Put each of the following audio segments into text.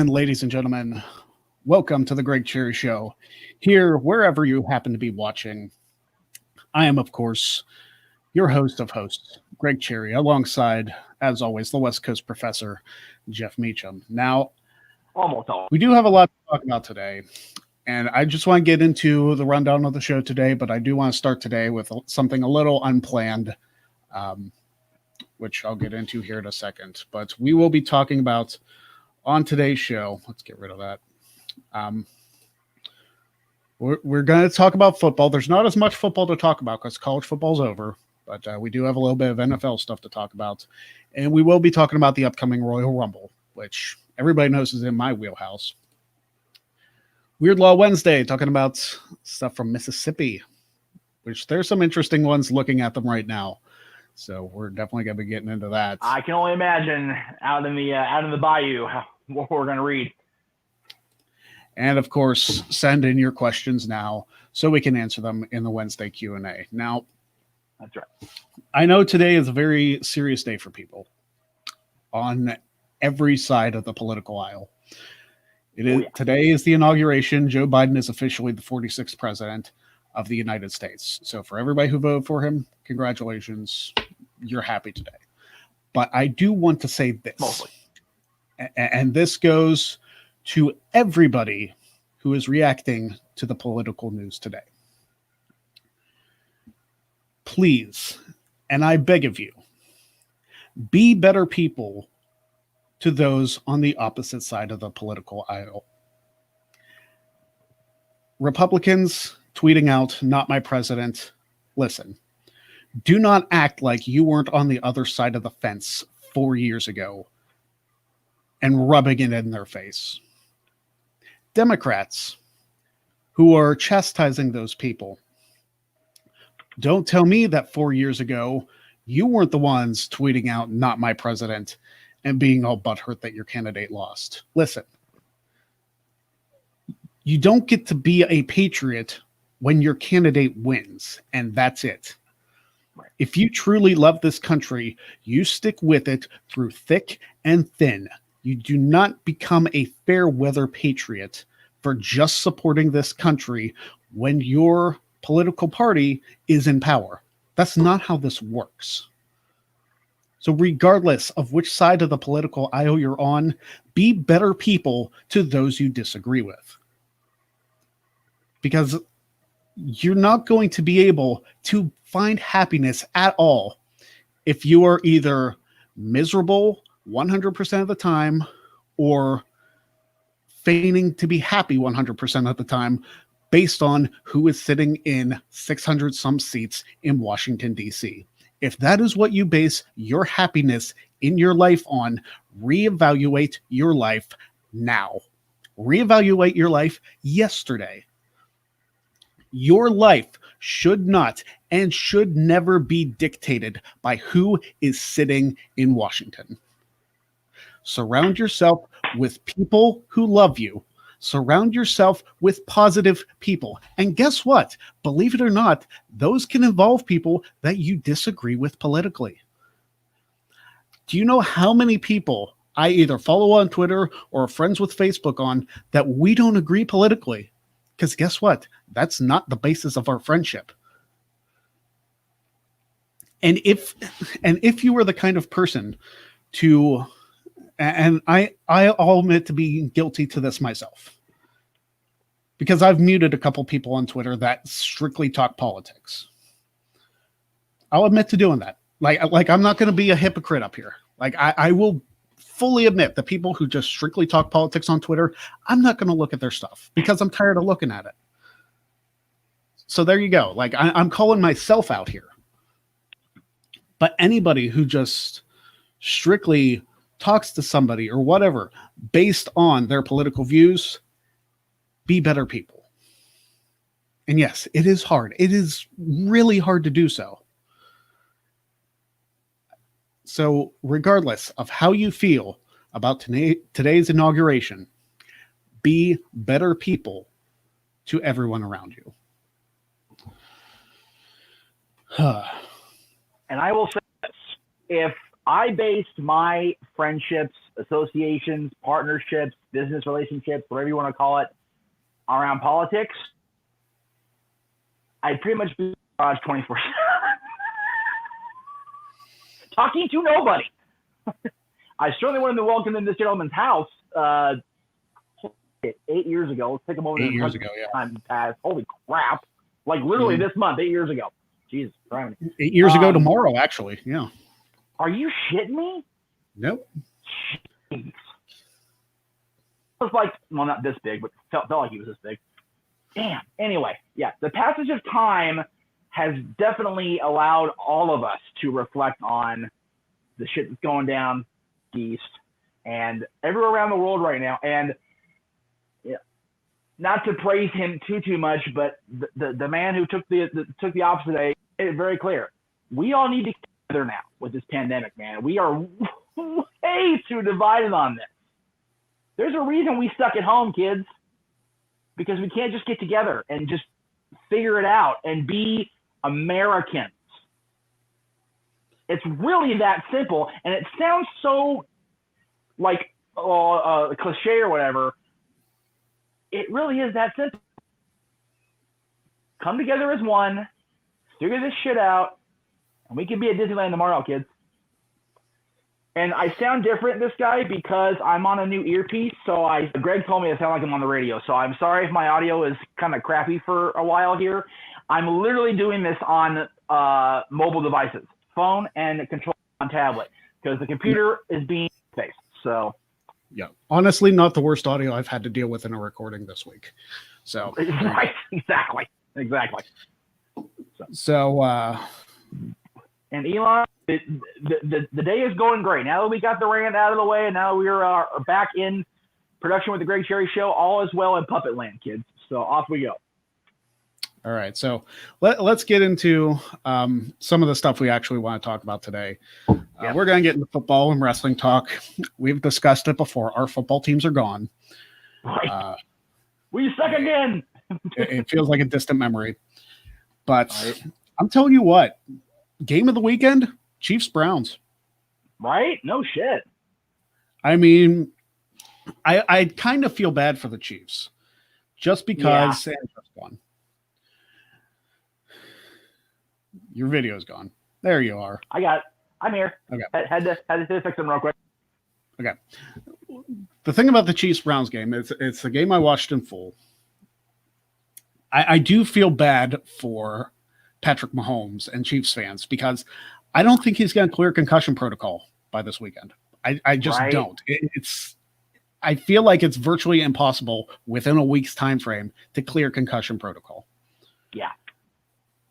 And ladies and gentlemen, welcome to the Greg Cherry Show. Here, wherever you happen to be watching, I am, of course, your host of hosts, Greg Cherry, alongside, as always, the West Coast professor, Jeff Meacham. Now, Almost all. we do have a lot to talk about today, and I just want to get into the rundown of the show today, but I do want to start today with something a little unplanned, which I'll get into here in a second. But we will be talking about on today's show. Let's get rid of that. We're going to talk about football. There's not as much football to talk about because college football's over, but we do have a little bit of NFL stuff to talk about. And we will be talking about the upcoming Royal Rumble, which everybody knows is in my wheelhouse. Weird Law Wednesday, talking about stuff from Mississippi, which there's some interesting ones looking at them right now. So we're definitely going to be getting into that. I can only imagine out in the bayou what we're going to read. And of course, send in your questions now so we can answer them in the Wednesday Q&A. Now, that's right. I know today is a very serious day for people on every side of the political aisle. Today is the inauguration. Joe Biden is officially the 46th president of the United States. So for everybody who voted for him, congratulations. You're happy today. But I do want to say this. Mostly. And this goes to everybody who is reacting to the political news today. Please, and I beg of you, be better people to those on the opposite side of the political aisle. Republicans tweeting out, "Not my president." Listen, do not act like you weren't on the other side of the fence 4 years ago and rubbing it in their face. Democrats who are chastising those people, don't tell me that 4 years ago you weren't the ones tweeting out, "Not my president," and being all butthurt that your candidate lost. Listen, you don't get to be a patriot when your candidate wins, and that's it. If you truly love this country, you stick with it through thick and thin. You do not become a fair weather patriot for just supporting this country when your political party is in power. That's not how this works. So regardless of which side of the political aisle you're on, be better people to those you disagree with. Because you're not going to be able to find happiness at all if you are either miserable 100% of the time or feigning to be happy 100% of the time based on who is sitting in 600 some seats in Washington, D.C. If that is what you base your happiness in your life on, reevaluate your life now. Reevaluate your life yesterday. Your life should not and should never be dictated by who is sitting in Washington. Surround yourself with people who love you. Surround yourself with positive people. And guess what? Believe it or not, those can involve people that you disagree with politically. Do you know how many people I either follow on Twitter or are friends with Facebook on that we don't agree politically? Because guess what? That's not the basis of our friendship. And if you were the kind of person to, and I'll admit to being guilty to this myself, because I've muted a couple people on Twitter that strictly talk politics. I'll admit to doing that. Like I'm not going to be a hypocrite up here. Like I will fully admit the people who just strictly talk politics on Twitter, I'm not going to look at their stuff because I'm tired of looking at it. So there you go. Like I'm calling myself out here. But anybody who just strictly talks to somebody or whatever based on their political views, be better people. And yes, it is hard. It is really hard to do so. So regardless of how you feel about today's inauguration, be better people to everyone around you. And I will say this. If I based my friendships associations, partnerships, business relationships, whatever you want to call it, around politics, I'd pretty much be in the garage 24/7. Talking to nobody. I certainly wouldn't have been welcomed in this gentleman's house 8 years ago. Let's take a moment. 8 years ago, yeah. Time passed. Holy crap. Like literally this month, 8 years ago. Jesus Christ. 8 years ago tomorrow, actually. Yeah. Are you shitting me? Nope. Jeez. It was like, well, not this big, but felt like he was this big. Damn. Anyway, yeah, the passage of time has definitely allowed all of us to reflect on the shit that's going down east and everywhere around the world right now. And yeah, not to praise him too much, but the man who took the opposite way made it very clear. We all need to get together now with this pandemic, man. We are way too divided on this. There's a reason we stuck at home, kids, because we can't just get together and just figure it out and be Americans. It's really that simple, and it sounds so like cliche or whatever. It really is that simple. Come together as one, figure this shit out, and we can be at Disneyland tomorrow, kids. And I sound different, this guy, because I'm on a new earpiece. So Greg told me I sound like I'm on the radio. So I'm sorry if my audio is kind of crappy for a while here. I'm literally doing this on mobile devices, phone and control on tablet, because the computer is being faced. So yeah, honestly, not the worst audio I've had to deal with in a recording this week. So right, exactly. So and Elon, the day is going great. Now that we got the rant out of the way, and now we are back in production with the Greg Cherry Show. All is well in Puppet Land, kids. So off we go. All right, so let's get into some of the stuff we actually want to talk about today. We're going to get into football and wrestling talk. We've discussed it before. Our football teams are gone. Right. We suck again. It feels like a distant memory. But I'm telling you what, game of the weekend, Chiefs-Browns. Right? No shit. I mean, I kind of feel bad for the Chiefs just because Sandra's gone. Your video's gone. There you are. I got it. I'm here. Okay. Had to fix them real quick. Okay. The thing about the Chiefs-Browns game, it's the game I watched in full. I do feel bad for Patrick Mahomes and Chiefs fans because I don't think he's going to clear concussion protocol by this weekend. I just don't. I feel like it's virtually impossible within a week's time frame to clear concussion protocol. Yeah.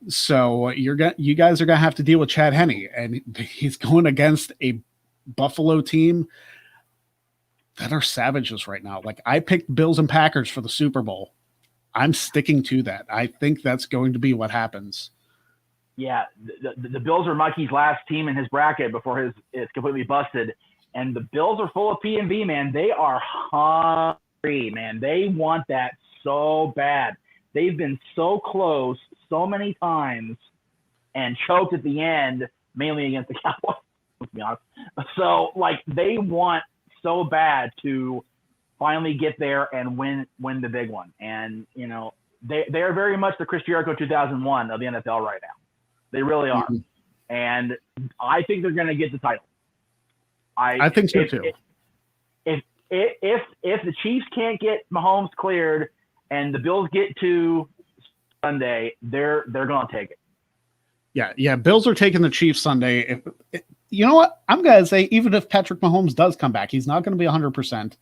So you guys are going to have to deal with Chad Henne, and he's going against a Buffalo team that are savages right now. Like, I picked Bills and Packers for the Super Bowl. I'm sticking to that. I think that's going to be what happens. Yeah, the Bills are Mikey's last team in his bracket before it's completely busted. And the Bills are full of P&V, man. They are hungry, man. They want that so bad. They've been so close so many times and choked at the end, mainly against the Cowboys, to be honest. So, like, they want so bad to finally get there and win the big one. And, you know, they are very much the Chris Jericho 2001 of the NFL right now. They really are. Mm-hmm. And I think they're going to get the title. I think so too. If the Chiefs can't get Mahomes cleared and the Bills get to Sunday, they're going to take it. Yeah. Bills are taking the Chiefs Sunday. You know what? I'm going to say, even if Patrick Mahomes does come back, he's not going to be 100%.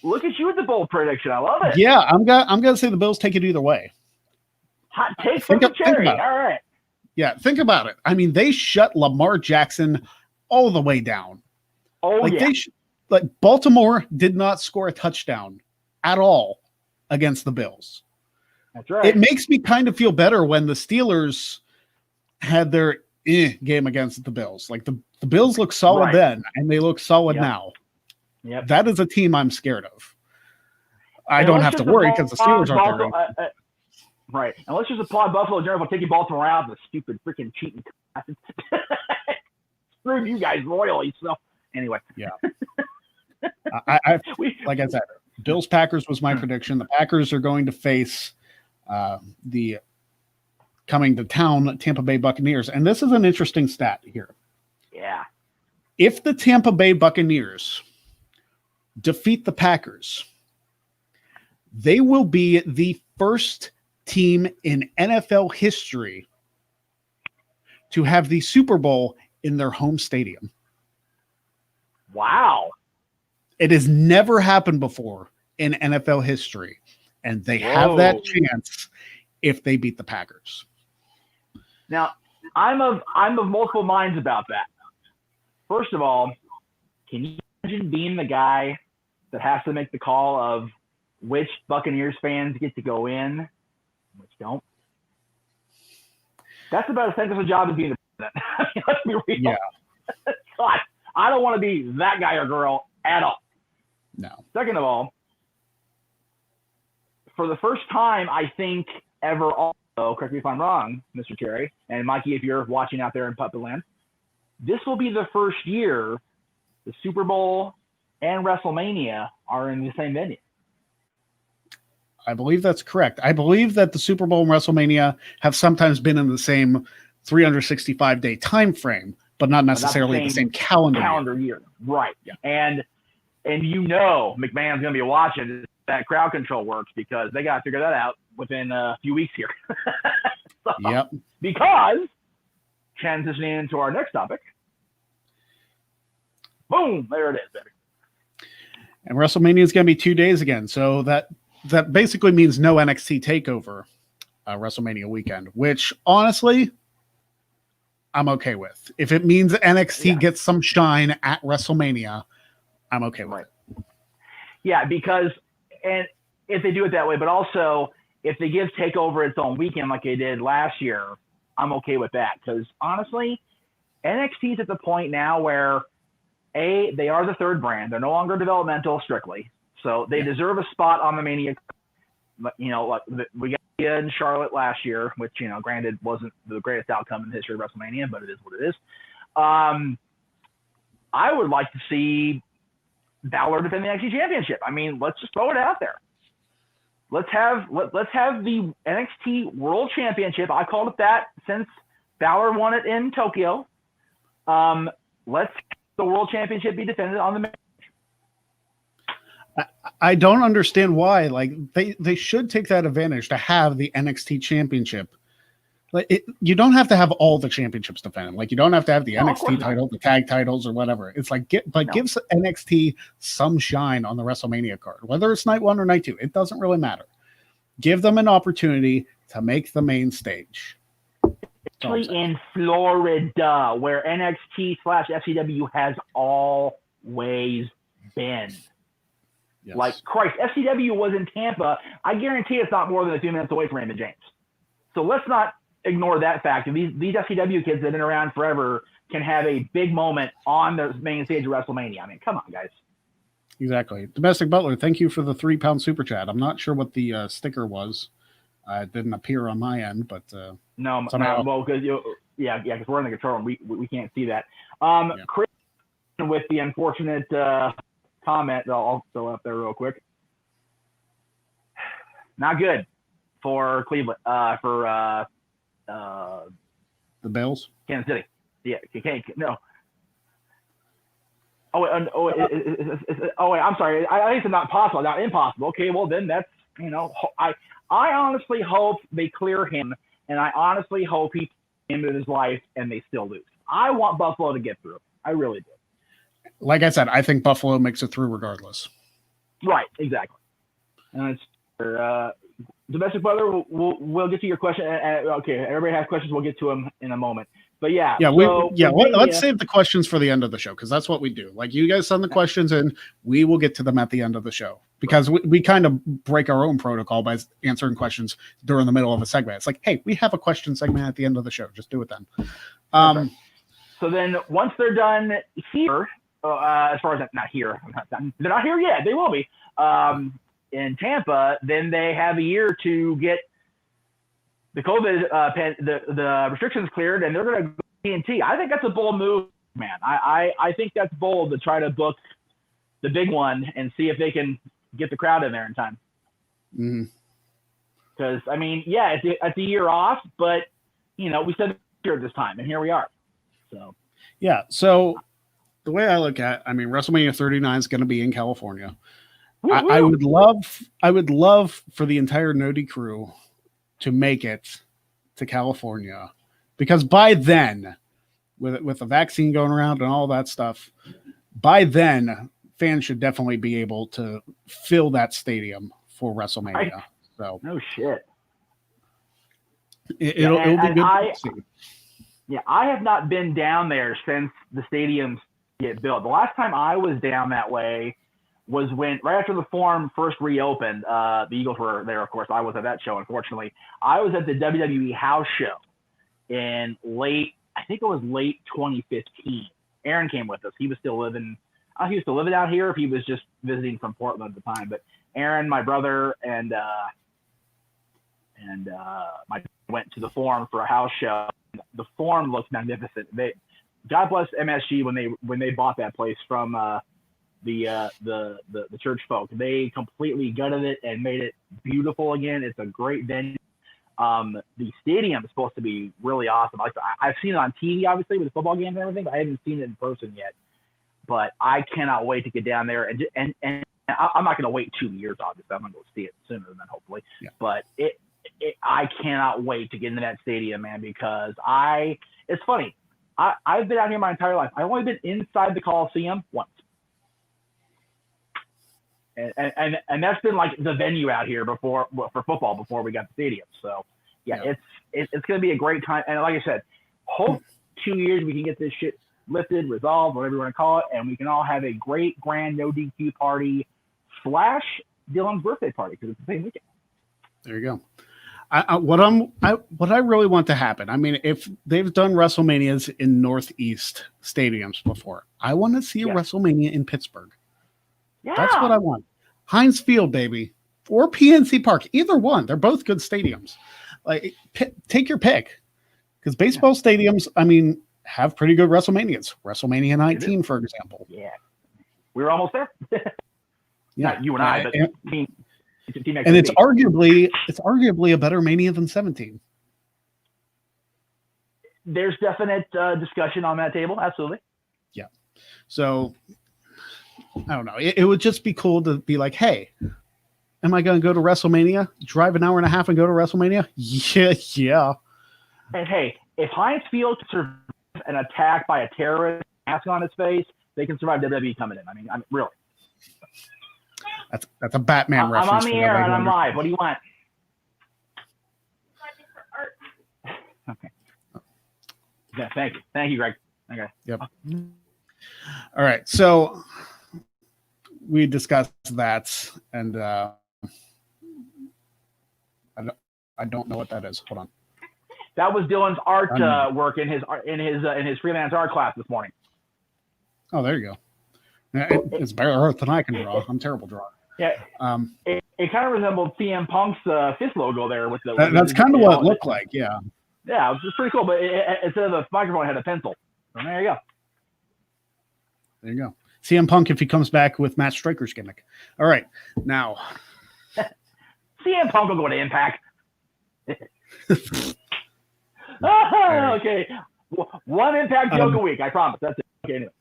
Look at you with the bold prediction. I love it. Yeah, I'm going to say the Bills take it either way. Hot take from the Cherry. All right. Yeah, think about it. I mean, they shut Lamar Jackson all the way down. Oh, like yeah. Baltimore did not score a touchdown at all against the Bills. That's right. It makes me kind of feel better when the Steelers had their game against the Bills. Like the Bills look solid then, and they look solid now. Yep. That is a team I'm scared of. I don't have to worry because the Steelers aren't there. Right. And let's just applaud Buffalo General for taking Baltimore out of the stupid freaking cheating. Screwed you guys royally. So anyway. Yeah. Like I said, Bills Packers was my prediction. The Packers are going to face the coming to town Tampa Bay Buccaneers, and this is an interesting stat here. Yeah. If the Tampa Bay Buccaneers defeat the Packers, they will be the first team in NFL history to have the Super Bowl in their home stadium. Wow. It has never happened before in NFL history, and they have that chance if they beat the Packers. Now, I'm of multiple minds about that. First of all, can you imagine being the guy that has to make the call of which Buccaneers fans get to go in, which don't? That's about as thankless a job as being the president. I mean, let's be real. Yeah. God, I don't want to be that guy or girl at all. No. Second of all, for the first time, I think ever also, correct me if I'm wrong, Mr. Cherry, and Mikey, if you're watching out there in Puppet Land, this will be the first year the Super Bowl and WrestleMania are in the same venue. I believe that's correct. I believe that the Super Bowl and WrestleMania have sometimes been in the same 365-day time frame, but not necessarily the same calendar year. Right. Yeah. And McMahon's going to be watching that crowd control works because they got to figure that out within a few weeks here. Yep. Because, transitioning into our next topic, boom, there it is, baby. And WrestleMania is going to be 2 days again, so that basically means no NXT takeover WrestleMania weekend, which honestly, I'm okay with. If it means NXT gets some shine at WrestleMania, I'm okay with it. Yeah, because, and if they do it that way, but also if they give TakeOver its own weekend like they did last year, I'm okay with that. Because honestly, NXT is at the point now where, they are the third brand. They're no longer developmental strictly. So they deserve a spot on the Mania. You know, like we got Nia and Charlotte last year, which, you know, granted wasn't the greatest outcome in the history of WrestleMania, but it is what it is. I would like to see Balor defend the NXT Championship. I mean, let's just throw it out there. Let's have the NXT World Championship. I called it that since Balor won it in Tokyo. Let's the World Championship be defended on the. I don't understand why. Like they should take that advantage to have the NXT Championship. Like you don't have to have all the championships defended. Like you don't have to have the NXT title, the tag titles, or whatever. It's like gives NXT some shine on the WrestleMania card, whether it's night 1 or night 2. It doesn't really matter. Give them an opportunity to make the main stage. Especially in Florida, where NXT/FCW has always been. Yes. Like, Christ, FCW was in Tampa. I guarantee it's not more than a few minutes away from Raymond James. So let's not ignore that fact. These FCW kids that have been around forever can have a big moment on the main stage of WrestleMania. I mean, come on, guys. Exactly. Domestic Butler, thank you for the £3 super chat. I'm not sure what the sticker was. It didn't appear on my end, but no, well, because because we're in the control room, we can't see that. Chris, with the unfortunate comment, I'll throw up there real quick. Not good for Cleveland, for the Bills, Kansas City. Yeah, no. Wait, I'm sorry. I think it's not possible, not impossible. Okay, well then that's, you know, I honestly hope they clear him, and I honestly hope he into his life and they still lose. I want Buffalo to get through. I really do. Like I said, I think Buffalo makes it through regardless. Right, exactly. And it's Domestic Brother. We'll get to your question. Okay, everybody has questions. We'll get to them in a moment. But let's save the questions for the end of the show because that's what we do. Like you guys send the questions in, we will get to them at the end of the show because we kind of break our own protocol by answering questions during the middle of a segment. It's like, hey, we have a question segment at the end of the show. Just do it then. Right. So then once they're done here, as far as not here, they're not here yet. They will be in Tampa. Then they have a year to get the COVID, the restrictions cleared, and they're going to go TNT. I think that's a bold move, man. I think that's bold to try to book the big one and see if they can get the crowd in there in time. Because I mean, yeah, it's a year off, but we said here at this time, and here we are. So yeah. So the way I look at, I mean, WrestleMania 39 is going to be in California. I would love for the entire Nodi crew to make it to California, because by then, with the vaccine going around and all that stuff, by then fans should definitely be able to fill that stadium for WrestleMania. So no shit. It'll be good to see. Yeah, I have not been down there since the stadiums get built. The last time I was down that way was when right after the Forum first reopened. The Eagles were there, of course. I was at that show, unfortunately. I was at the WWE house show in late 2015. Aaron came with us. He was still living. I don't know if he was still living out here, or if he was just visiting from Portland at the time. But Aaron, my brother, and my went to the Forum for a house show. The Forum looks magnificent. God bless MSG when they bought that place from the church folk. They completely gutted it and made it beautiful again. It's a great venue. The stadium is supposed to be really awesome. I've seen it on TV, obviously, with the football games and everything, but I haven't seen it in person yet. But I cannot wait to get down there, and I'm not going to wait 2 years, obviously. I'm going to go see it sooner than that, hopefully. Yeah. But I cannot wait to get into that stadium, man, because it's funny. I've been out here my entire life. I've only been inside the Coliseum once. And that's been like the venue out here for football before we got the stadium. So yeah. It's going to be a great time. And like I said, hope 2 years we can get this shit lifted, resolved, whatever you want to call it, and we can all have a great grand no DQ party / Dylan's birthday party, because it's the same weekend. There you go. What I really want to happen, I mean, if they've done WrestleManias in Northeast stadiums before, I want to see a WrestleMania in Pittsburgh. Yeah. That's what I want. Heinz Field, baby, or PNC Park, either one. They're both good stadiums. Like, take your pick, because baseball stadiums, I mean, have pretty good WrestleManias. WrestleMania 19, for example. Yeah, we were almost there. Not you and I, but team. And it's arguably a better Mania than 17. There's definite discussion on that table. Absolutely. Yeah. So I don't know. It would just be cool to be like, hey, am I going to go to WrestleMania? Drive an hour and a half and go to WrestleMania? Yeah. And hey, if Heinz Field can survive an attack by a terrorist mask on his face, they can survive WWE coming in. I mean, really. That's a Batman reference. I'm on the air and I'm live. What do you want? Okay. Yeah, thank you, Greg. Okay. Yep. All right. So we discussed that, and I don't know what that is. Hold on. That was Dylan's art work in his freelance art class this morning. Oh, there you go. It's better art than I can draw. I'm a terrible drawer. Yeah. It kind of resembled CM Punk's fist logo there with the. That's kind of what it looked like. Yeah. Yeah, it was pretty cool. But instead of the microphone, it had a pencil. So there you go. There you go. CM Punk if he comes back with Matt Striker's gimmick. All right, now. CM Punk will go to Impact. Okay. One Impact joke a week, I promise. That's it. Okay, anyway.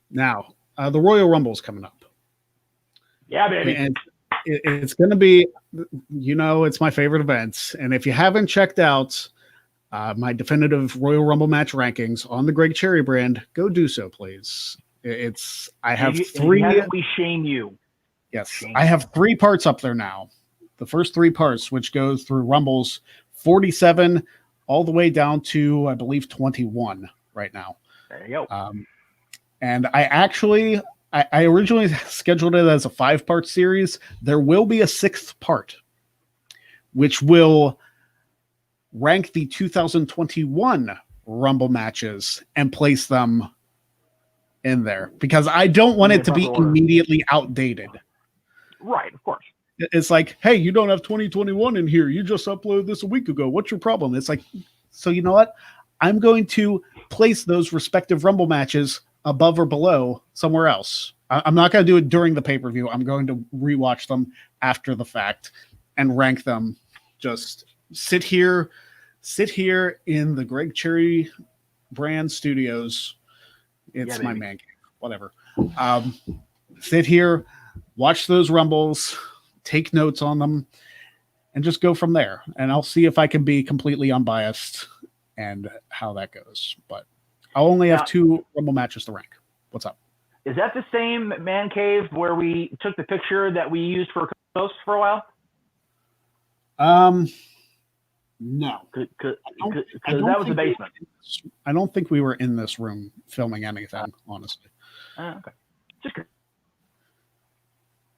Now, the Royal Rumble's coming up. Yeah, baby. And it's going to be, it's my favorite event. And if you haven't checked out my definitive Royal Rumble match rankings on the Greg Cherry brand, go do so, please. I have three. We shame you. Yes, I have 3 parts up there now. The first 3 parts, which goes through Rumbles 47 all the way down to, I believe, 21 right now. There you go. And I originally scheduled it as a 5-part series. There will be a 6th part, which will rank the 2021 Rumble matches and place them in there, because I don't want it to be immediately outdated. Right, of course. It's like, hey, you don't have 2021 in here. You just uploaded this a week ago. What's your problem? It's like, so you know what? I'm going to place those respective Rumble matches above or below somewhere else. I'm not going to do it during the pay-per-view. I'm going to rewatch them after the fact and rank them. Just sit here in the Greg Cherry brand studios. It's my man cave, whatever. Sit here, watch those Rumbles, take notes on them, and just go from there. And I'll see if I can be completely unbiased and how that goes. But I'll only have 2 Rumble matches to rank. What's up? Is that the same man cave where we took the picture that we used for Coast for a while? No. Because that was the basement. I don't think we were in this room filming anything, honestly. Okay. Just good.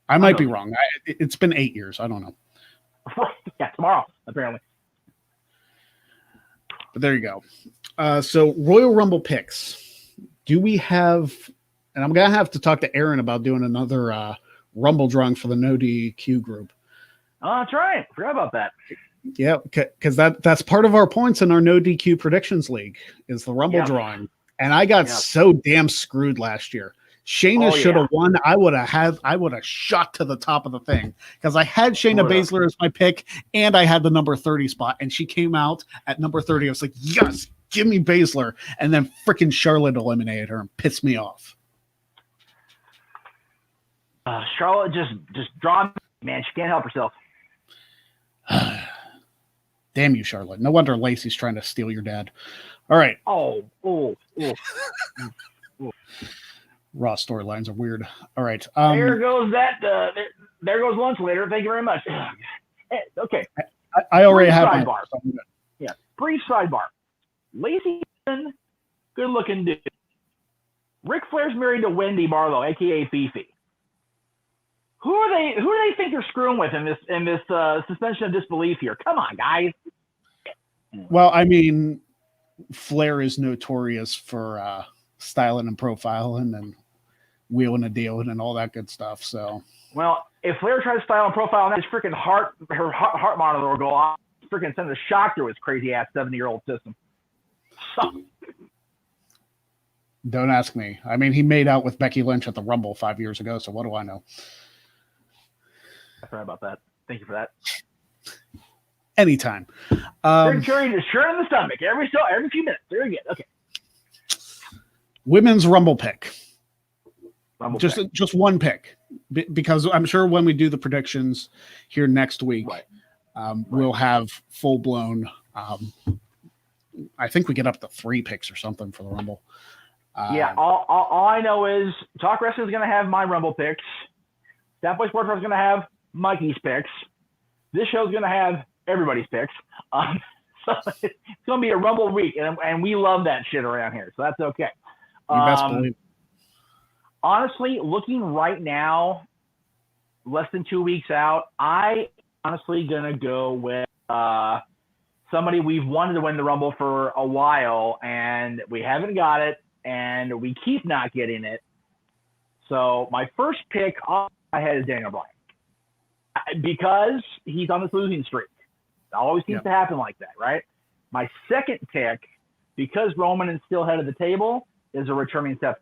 I might be wrong. It's been 8 years. I don't know. Yeah, tomorrow, apparently. But there you go. So Royal Rumble picks. Do we have, and I'm going to have to talk to Aaron about doing another Rumble drawing for the No DQ group. Oh, that's right. Forgot about that. Yeah, because that's part of our points in our No DQ predictions league is the Rumble drawing. And I got so damn screwed last year. Shayna should have won. I would have shot to the top of the thing because I had Shayna Baszler as my pick and I had the number 30 spot and she came out at number 30. I was like, yes, give me Baszler. And then freaking Charlotte eliminated her and pissed me off. Charlotte just drawn, man. She can't help herself. Damn you, Charlotte. No wonder Lacey's trying to steal your dad. All right. Oh. Raw storylines are weird. All right. There goes that. There goes lunch later. Thank you very much. Okay. I already have sidebar. Yeah. Brief sidebar. Lacey, good looking dude. Ric Flair's married to Wendy Barlow, aka Fifi. Who do they think they're screwing with in this suspension of disbelief here? Come on, guys. Well, I mean, Flair is notorious for styling and profiling and wheeling and dealing and all that good stuff. So, well, if Flair tries to style and profile, his freaking her heart monitor will go off. Freaking send a shock through his crazy ass 70-year-old system. So. Don't ask me. I mean, he made out with Becky Lynch at the Rumble 5 years ago. So what do I know? Sorry about that. Thank you for that. Anytime. Cherry just sure in the stomach every few minutes. Very good. Okay. Women's Rumble pick. Just one pick, because I'm sure when we do the predictions here next week, we'll have full blown. I think we get up to 3 picks or something for the Rumble. All I know is Talk Wrestling is going to have my Rumble picks. That Boy Sports is going to have Mikey's picks. This show's going to have everybody's picks. So it's going to be a Rumble week, and we love that shit around here, so that's okay. You best believe. Honestly, looking right now, less than 2 weeks out, I honestly going to go with somebody we've wanted to win the Rumble for a while, and we haven't got it, and we keep not getting it. So my first pick off my head is Daniel Bryan. Because he's on this losing streak. It always seems to happen like that, right? My second pick, because Roman is still head of the table, is a returning Seth.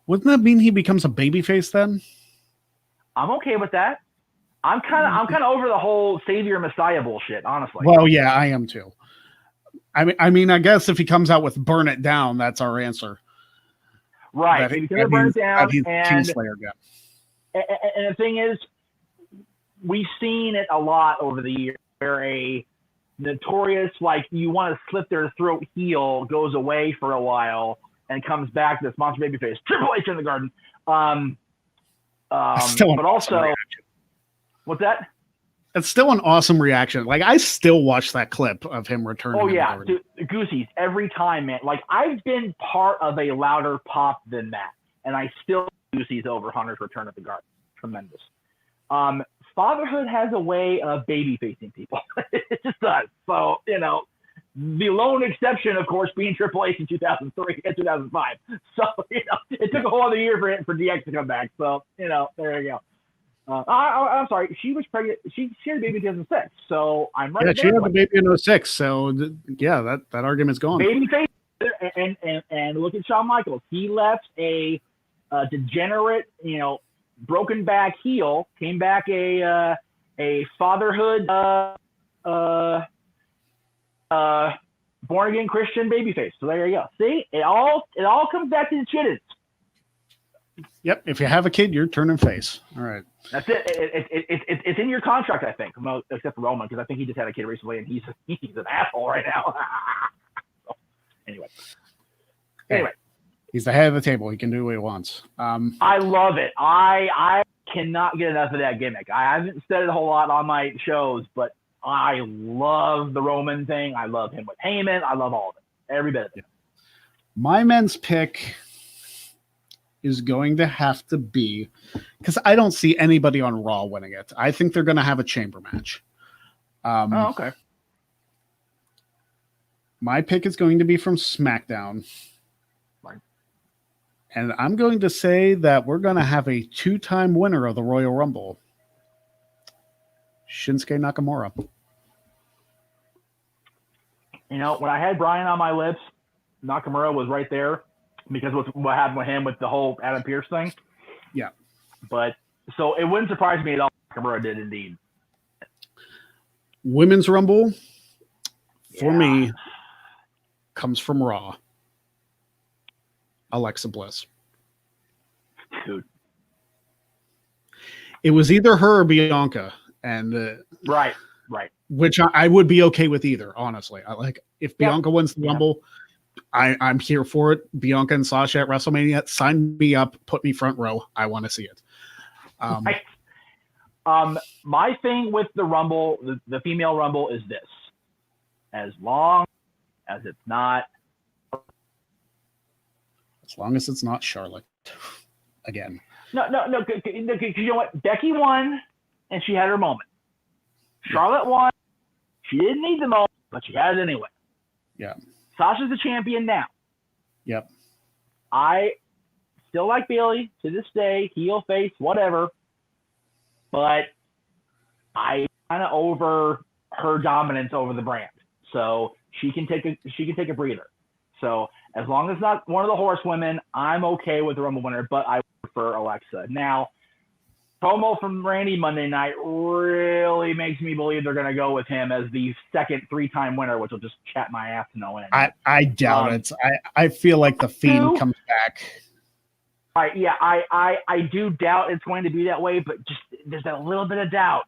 Wouldn't that mean he becomes a babyface then? I'm okay with that. I'm kind of over the whole savior messiah bullshit, honestly. Well, yeah, I am too. I mean, I guess if he comes out with "Burn It Down," that's our answer. Right? He's gonna burn it down, and Kingslayer again. And the thing is, we've seen it a lot over the years where a notorious, like, you want to slit their throat heel goes away for a while and comes back to this monster babyface. Triple H in the Garden. But also, what's that? It's still an awesome reaction. Like, I still watch that clip of him returning. Oh, yeah. Dude, Goosies, every time, man. Like, I've been part of a louder pop than that, and I still Goosies over Hunter's return at the Garden. Tremendous. Fatherhood has a way of baby-facing people. It just does. So, the lone exception, of course, being Triple H in 2003 and 2005. So, it took a whole other year for DX to come back. So, there you go. I'm sorry. She was pregnant. She had a baby in 2006. So I'm right. Yeah, she had the baby in 2006. So that argument's gone. Baby face and look at Shawn Michaels. He left a degenerate, broken back heel, came back a fatherhood born again Christian babyface. So there you go. See, it all comes back to the chittens. Yep. If you have a kid, you're turning face. All right. That's it. It's in your contract, I think, except for Roman, because I think he just had a kid recently, and he's an asshole right now. So, anyway. He's the head of the table. He can do what he wants. I love it. I cannot get enough of that gimmick. I haven't said it a whole lot on my shows, but I love the Roman thing. I love him with Heyman. I love all of it. Every bit of it. My men's pick is going to have to be, because I don't see anybody on Raw winning it. I think they're going to have a chamber match. Okay. My pick is going to be from SmackDown. Right. And I'm going to say that we're going to have a 2-time winner of the Royal Rumble. Shinsuke Nakamura. When I had Brian on my lips, Nakamura was right there because of what happened with him with the whole Adam Pearce thing. Yeah. But so it wouldn't surprise me at all if Nakamura did indeed. Women's Rumble, for me, comes from Raw. Alexa Bliss. Dude. It was either her or Bianca. And right. Which I would be okay with either, honestly. If Bianca wins the Rumble, I'm here for it. Bianca and Sasha at WrestleMania, sign me up, put me front row. I want to see it. My thing with the Rumble, the female Rumble, is this: as long as it's not Charlotte again. No. Because you know what? Becky won, and she had her moment. Charlotte won. She didn't need the moment, but she had it anyway. Yeah. Sasha's the champion now. Yep. I still like Bayley to this day, heel, face, whatever. But I kind of over her dominance over the brand, so she can take a breather. So as long as it's not one of the horsewomen, I'm okay with the Rumble winner. But I prefer Alexa. Now, promo from Randy Monday night really makes me believe they're going to go with him as the second 3-time winner, which will just chat my ass to no end. I doubt it. I feel like the Fiend comes back. I do doubt it's going to be that way, but just there's a little bit of doubt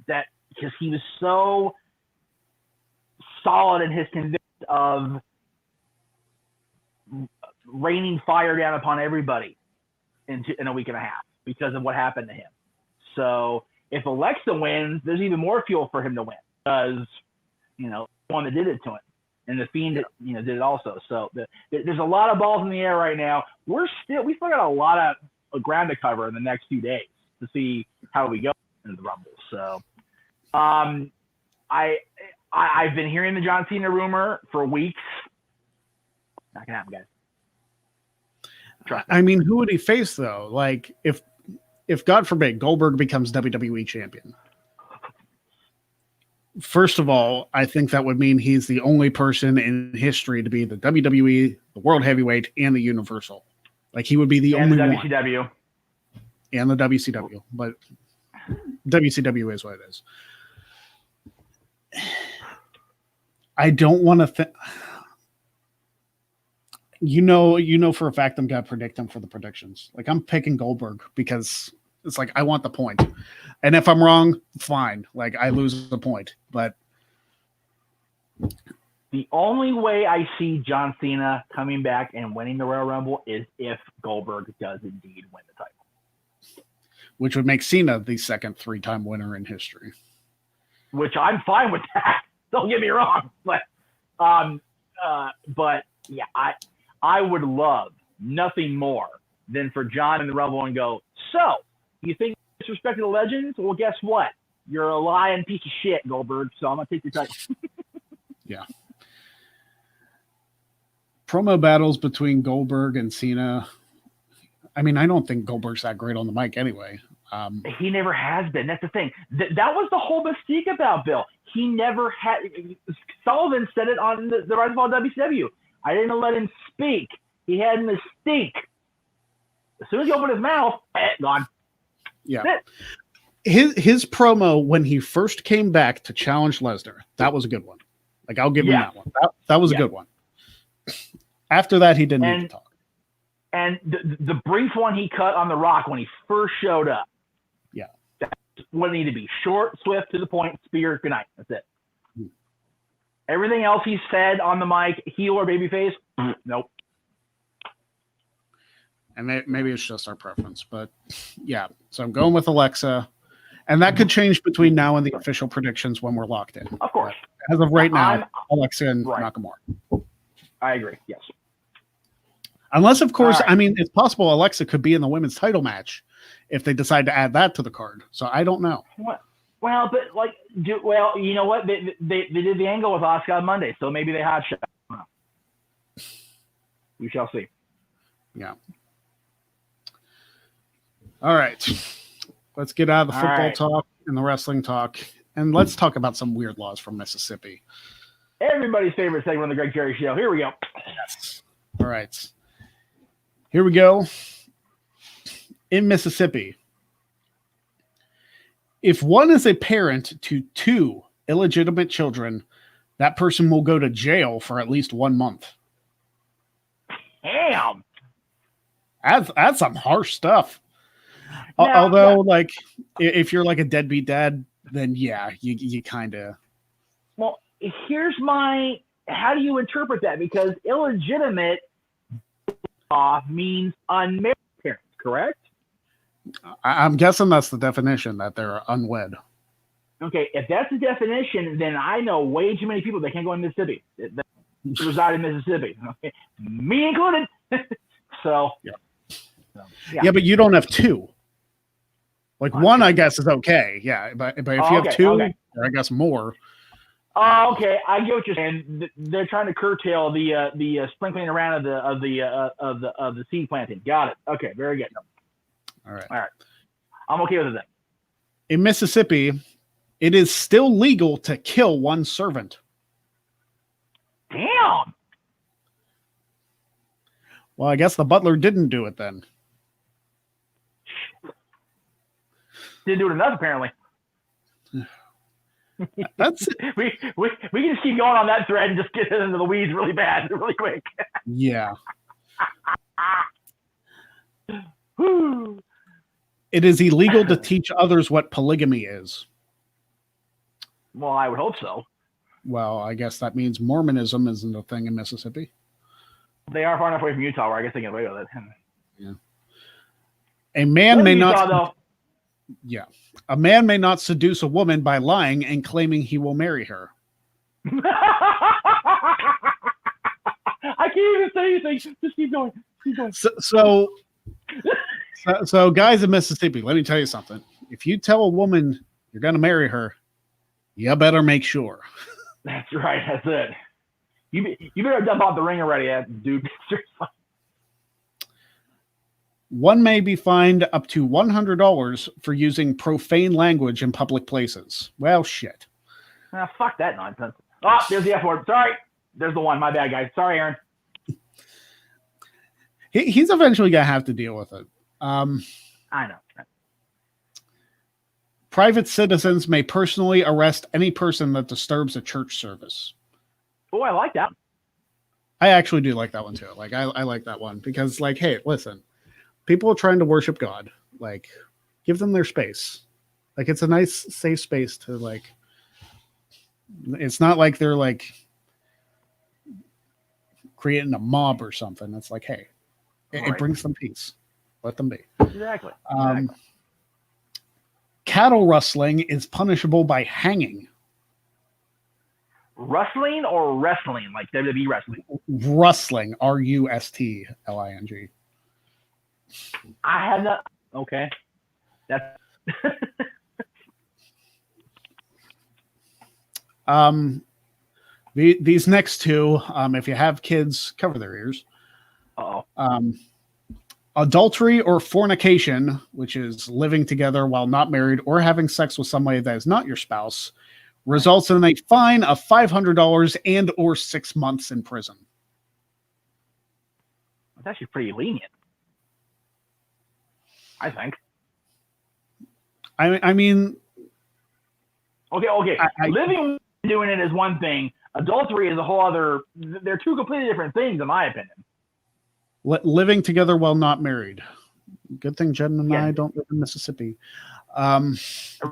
that because he was so solid in his conviction of raining fire down upon everybody in a week and a half because of what happened to him. So if Alexa wins, there's even more fuel for him to win because, the one that did it to him. And the Fiend, did it also. So there's a lot of balls in the air right now. We still got a lot of ground to cover in the next few days to see how we go in the Rumble. So, I've been hearing the John Cena rumor for weeks. Not gonna happen, guys. I mean, who would he face though? Like, if God forbid Goldberg becomes WWE champion. First of all, I think that would mean he's the only person in history to be the WWE, the World Heavyweight, and the Universal. Like, he would be the only one. WCW. And the WCW. But WCW is what it is. I don't want to think... You know for a fact I'm going to predict him for the predictions. Like, I'm picking Goldberg because it's like, I want the point. And if I'm wrong, fine. Like, I lose the point. But the only way I see John Cena coming back and winning the Royal Rumble is if Goldberg does indeed win the title. Which would make Cena the second 3-time winner in history. Which I'm fine with that. Don't get me wrong. But yeah, I would love nothing more than for John in the Rumble and go, so, you think you disrespected the legends? Well, guess what? You're a lying piece of shit, Goldberg, so I'm going to take your title. Yeah. Promo battles between Goldberg and Cena. I mean, I don't think Goldberg's that great on the mic anyway. He never has been. That's the thing. That was the whole mystique about Bill. He never had. Sullivan said it on the Rise of All WCW. I didn't let him speak. He had mystique. As soon as he opened his mouth, gone. Yeah. His promo when he first came back to challenge Lesnar, that was a good one. Like, I'll give him that one. That was a good one. After that, he didn't need to talk. And the brief one he cut on The Rock when he first showed up. Yeah. That's what it needed to be. Short, swift, to the point, spear, good night. That's it. Everything else he said on the mic, heel or babyface, nope. And maybe it's just our preference, but yeah. So I'm going with Alexa, and that could change between now and the official predictions when we're locked in. Of course. As of right now, Alexa and Nakamura. I agree. Yes. Unless, of course, I mean, it's possible Alexa could be in the women's title match if they decide to add that to the card. So I don't know. Well, but like, you know what? They did the angle with Asuka on Monday, so maybe they hot shot. We shall see. Yeah. All right. Let's get out of the football talk and the wrestling talk, and let's talk about some weird laws from Mississippi. Everybody's favorite segment of the Greg Jerry Show. Here we go. Yes. All right. Here we go. In Mississippi, if one is a parent to 2 illegitimate children, that person will go to jail for at least 1 month. Damn. That's some harsh stuff. Although, like, if you're like a deadbeat dad, then yeah, you kind of. Well, here's how do you interpret that? Because illegitimate means unmarried parents, correct? I'm guessing that's the definition, that they're unwed. Okay, if that's the definition, then I know way too many people that can't go in Mississippi, that reside in Mississippi. Okay? Me included. So, yeah, but you don't have 2. Like, 1, I guess, is okay. Yeah, but if you have 2, or I guess more. Okay, I get what you're saying. They're trying to curtail the sprinkling around of the seed planting. Got it. Okay, very good. All right. I'm okay with it then. In Mississippi, it is still legal to kill one servant. Damn. Well, I guess the butler didn't do it then. Didn't do it enough, apparently. That's we can just keep going on that thread and just get into the weeds really bad, really quick. Yeah. It is illegal to teach others what polygamy is. Well, I would hope so. Well, I guess that means Mormonism isn't a thing in Mississippi. They are far enough away from Utah where I guess they get away with it. Yeah. A man may Utah, not. though. Yeah. A man may not seduce a woman by lying and claiming he will marry her. I can't even say anything. Just keep going. Keep going. So guys in Mississippi, let me tell you something. If you tell a woman you're going to marry her, you better make sure. That's right. That's it. You better dump out the ring already, dude. One may be fined up to $100 for using profane language in public places. Well, shit. Fuck that nonsense. Oh, there's the F word. Sorry. There's the one. My bad, guys. Sorry, Aaron. He's eventually going to have to deal with it. I know. Private citizens may personally arrest any person that disturbs a church service. Oh, I like that. I actually do like that one too. Like, I like that one because, like, hey, listen, people are trying to worship God. Like, give them their space. Like, it's a nice, safe space to, like, it's not like they're, like, creating a mob or something. It's like, hey, it brings them peace. Let them be. Exactly. Cattle rustling is punishable by hanging. Rustling or wrestling, like WWE wrestling? Rustling, R-U-S-T-L-I-G. I have not. Okay. That's. These next two, if you have kids, cover their ears. Uh-oh. Adultery or fornication, which is living together while not married or having sex with somebody that is not your spouse, results in a fine of $500 and or 6 months in prison. It's actually pretty lenient, I think. I mean, okay. Living doing it is one thing. Adultery is a whole other. They're two completely different things, in my opinion. Living together while not married. Good thing Jen and I don't live in Mississippi,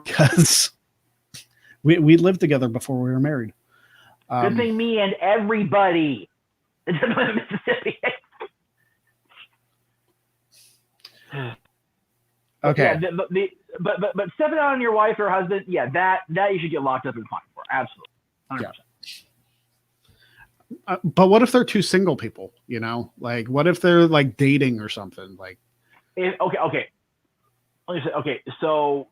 because we lived together before we were married. Good thing me and everybody doesn't live in Mississippi. Okay. Yeah, but stepping out on your wife or husband, that you should get locked up and fined for. Absolutely. 100%. Yeah. But what if they're two single people? Like what if they're like dating or something? Like, okay. So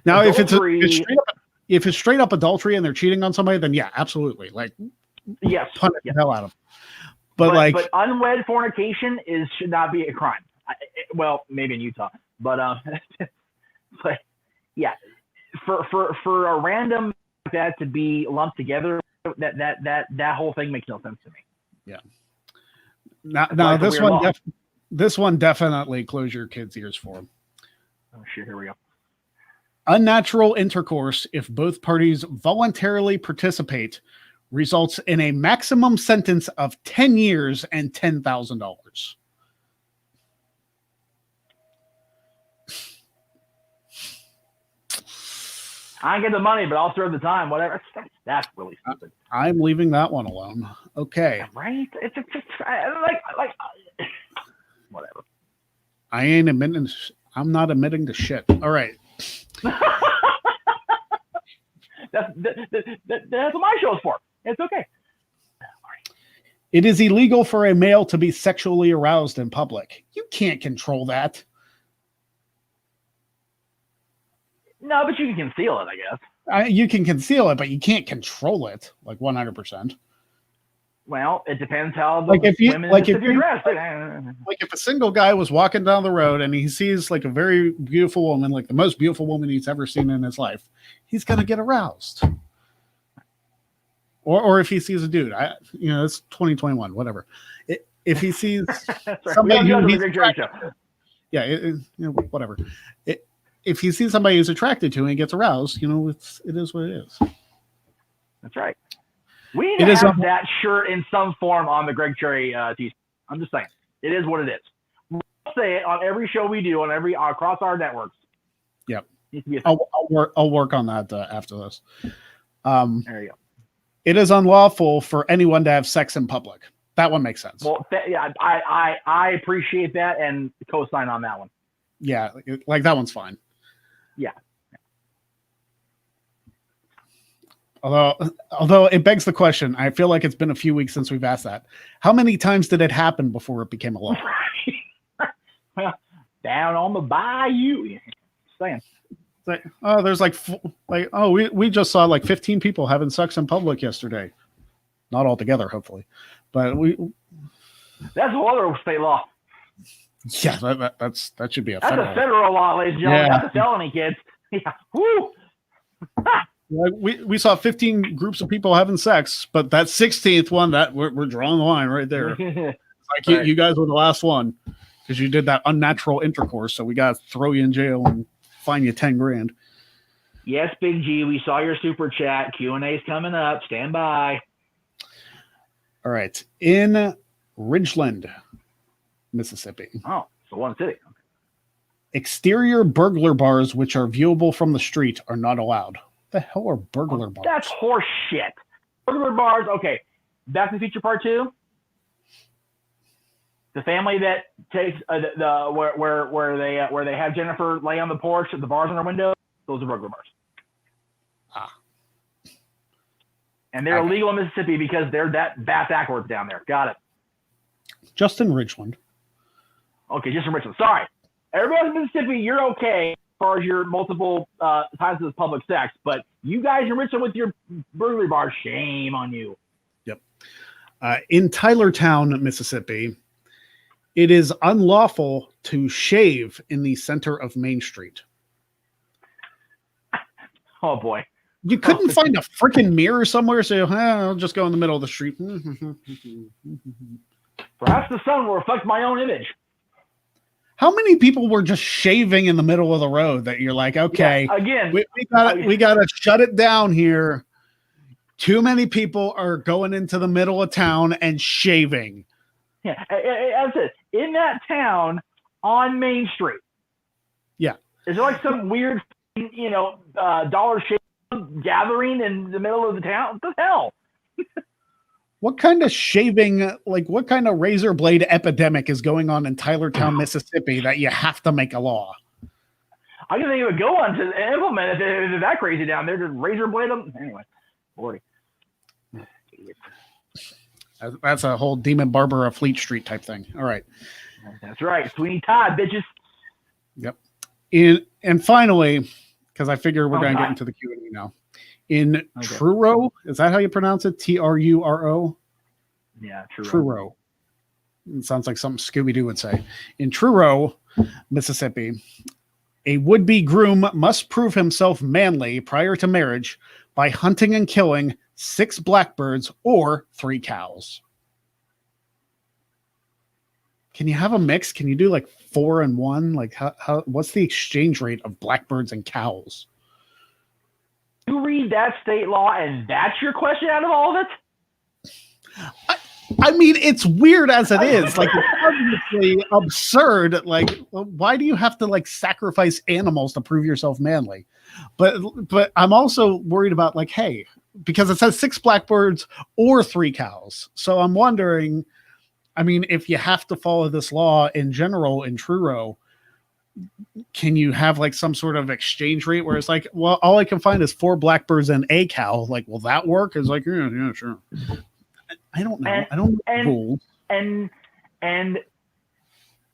now, adultery, if it's straight up adultery and they're cheating on somebody, then yeah, absolutely. Like, yes, punish the hell out of them. But unwed fornication should not be a crime. Well, maybe in Utah, but yeah, for a random like that to be lumped together, that whole thing makes no sense to me. Yeah. Now this one definitely close your kids' ears for them. Oh shit! Here we go. Unnatural intercourse, if both parties voluntarily participate, results in a maximum sentence of 10 years and $10,000. I get the money, but I'll serve the time. Whatever. That's really stupid. I'm leaving that one alone. Okay. Right? It's like whatever. I'm not admitting to shit. All right. That's what my show's for. It's okay. It is illegal for a male to be sexually aroused in public. You can't control that. No, but you can conceal it, I guess. You can conceal it, but you can't control it like 100%. Well, it depends how the women if you're dressed. Like if a single guy was walking down the road and he sees like a very beautiful woman, like the most beautiful woman he's ever seen in his life, he's gonna get aroused. Or if he sees a dude, it's 2021, whatever. If he sees somebody who he's whatever. If he sees somebody who's attracted to him and gets aroused, it is what it is. That's right. We need to have that shirt in some form on the Greg Cherry t-shirt. I'm just saying. It is what it is. We'll say it on every show we do, across our networks. Yep. I'll work on that after this. There you go. It is unlawful for anyone to have sex in public. That one makes sense. Well, I appreciate that and co-sign on that one. Yeah, like that one's fine. Yeah. Although it begs the question, I feel like it's been a few weeks since we've asked that. How many times did it happen before it became a law? Down on the bayou. Just saying. There's we just saw like 15 people having sex in public yesterday. Not all together, hopefully, but that's a whole other state law. Yeah, that should be that's a federal law, ladies and gentlemen. That's a felony, kids. Yeah. Woo. we saw 15 groups of people having sex, but that 16th one, that we're drawing the line right there. Like right. You guys were the last one because you did that unnatural intercourse, so we got to throw you in jail and fine you $10,000. Yes, Big G, we saw your super chat. Q&A's coming up. Stand by. All right, in Ridgeland, Mississippi. Oh, so one city. Exterior burglar bars, which are viewable from the street, are not allowed. What the hell are burglar bars? That's horse shit. Burglar bars. Okay, Back to the Future Part 2. The family that takes where they have Jennifer lay on the porch with the bars on her window. Those are burglar bars. And they're illegal in Mississippi because they're that backwards down there. Got it. Just in Ridgeland. Okay, just in Richmond. Sorry. Everybody in Mississippi, you're okay as far as your multiple times of public sex, but you guys in Richmond with your burglary bar, shame on you. Yep. In Tylertown, Mississippi, it is unlawful to shave in the center of Main Street. Oh, boy. You couldn't find a freaking mirror somewhere, so I'll just go in the middle of the street. For Perhaps the sun will reflect my own image. How many people were just shaving in the middle of the road that you're like, okay, again, we gotta shut it down here. Too many people are going into the middle of town and shaving. Yeah, as it in that town on Main Street. Yeah, is there like some weird, Dollar Shave gathering in the middle of the town? What the hell? What kind of shaving, like what kind of razor blade epidemic is going on in Tylertown, Mississippi that you have to make a law? I can think of a good one to implement if it's that crazy down there. Just razor blade them. Anyway, boy. That's a whole Demon Barber of Fleet Street type thing. All right. That's right. Sweeney Todd, bitches. Yep. And finally, because I figure we're going to get into the Q&A now. In Truro, is that how you pronounce it? Truro? Yeah, Truro. Truro. It sounds like something Scooby-Doo would say. In Truro, Mississippi, a would-be groom must prove himself manly prior to marriage by hunting and killing 6 blackbirds or 3 cows. Can you have a mix? Can you do like 4 and 1? Like how what's the exchange rate of blackbirds and cows? You read that state law and that's your question out of all of it? I mean, it's weird as it is. Like, it's obviously absurd. Like, why do you have to like sacrifice animals to prove yourself manly? But I'm also worried about like, hey, because it says 6 blackbirds or 3 cows. So I'm wondering, I mean, if you have to follow this law in general in Truro, can you have like some sort of exchange rate where it's like, well, all I can find is 4 blackbirds and a cow. Like, will that work? It's like, yeah, sure. I don't know. I don't know the rules. And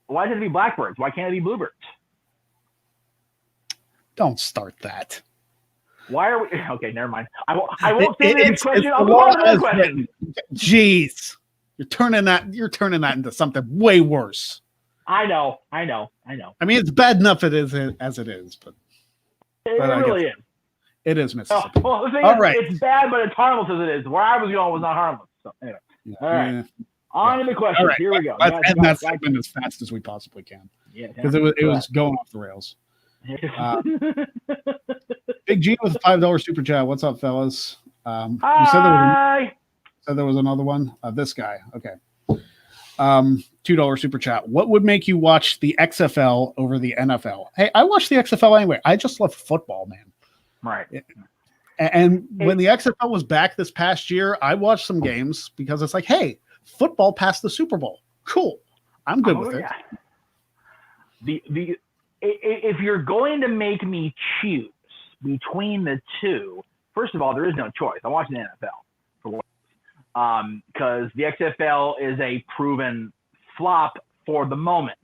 why does it be blackbirds? Why can't it be bluebirds? Don't start that. Why are we okay? Never mind. I won't say the next question. I'll go on to the next question. Jeez, you're turning that into something way worse. I know. I mean, it's bad enough as it is, but it really is. It is Mississippi. Well, the thing is, it's bad, but it's harmless as it is. Where I was going was not harmless. So anyway, all right. On to the question. Right. Here we go. Let's end that segment as fast as we possibly can. Yeah, because it was going off the rails. Big G with a $5 super chat. What's up, fellas? Hi. You said there was another one. This guy. Okay. $2 super chat. What would make you watch the XFL over the NFL? Hey, I watch the XFL anyway. I just love football, man. Right. And when the XFL was back this past year, I watched some games because it's like, hey, football passed the Super Bowl. Cool. I'm good with it. If you're going to make me choose between the two, first of all, there is no choice. I'm watching the NFL for what? Because the XFL is a proven flop for the moment.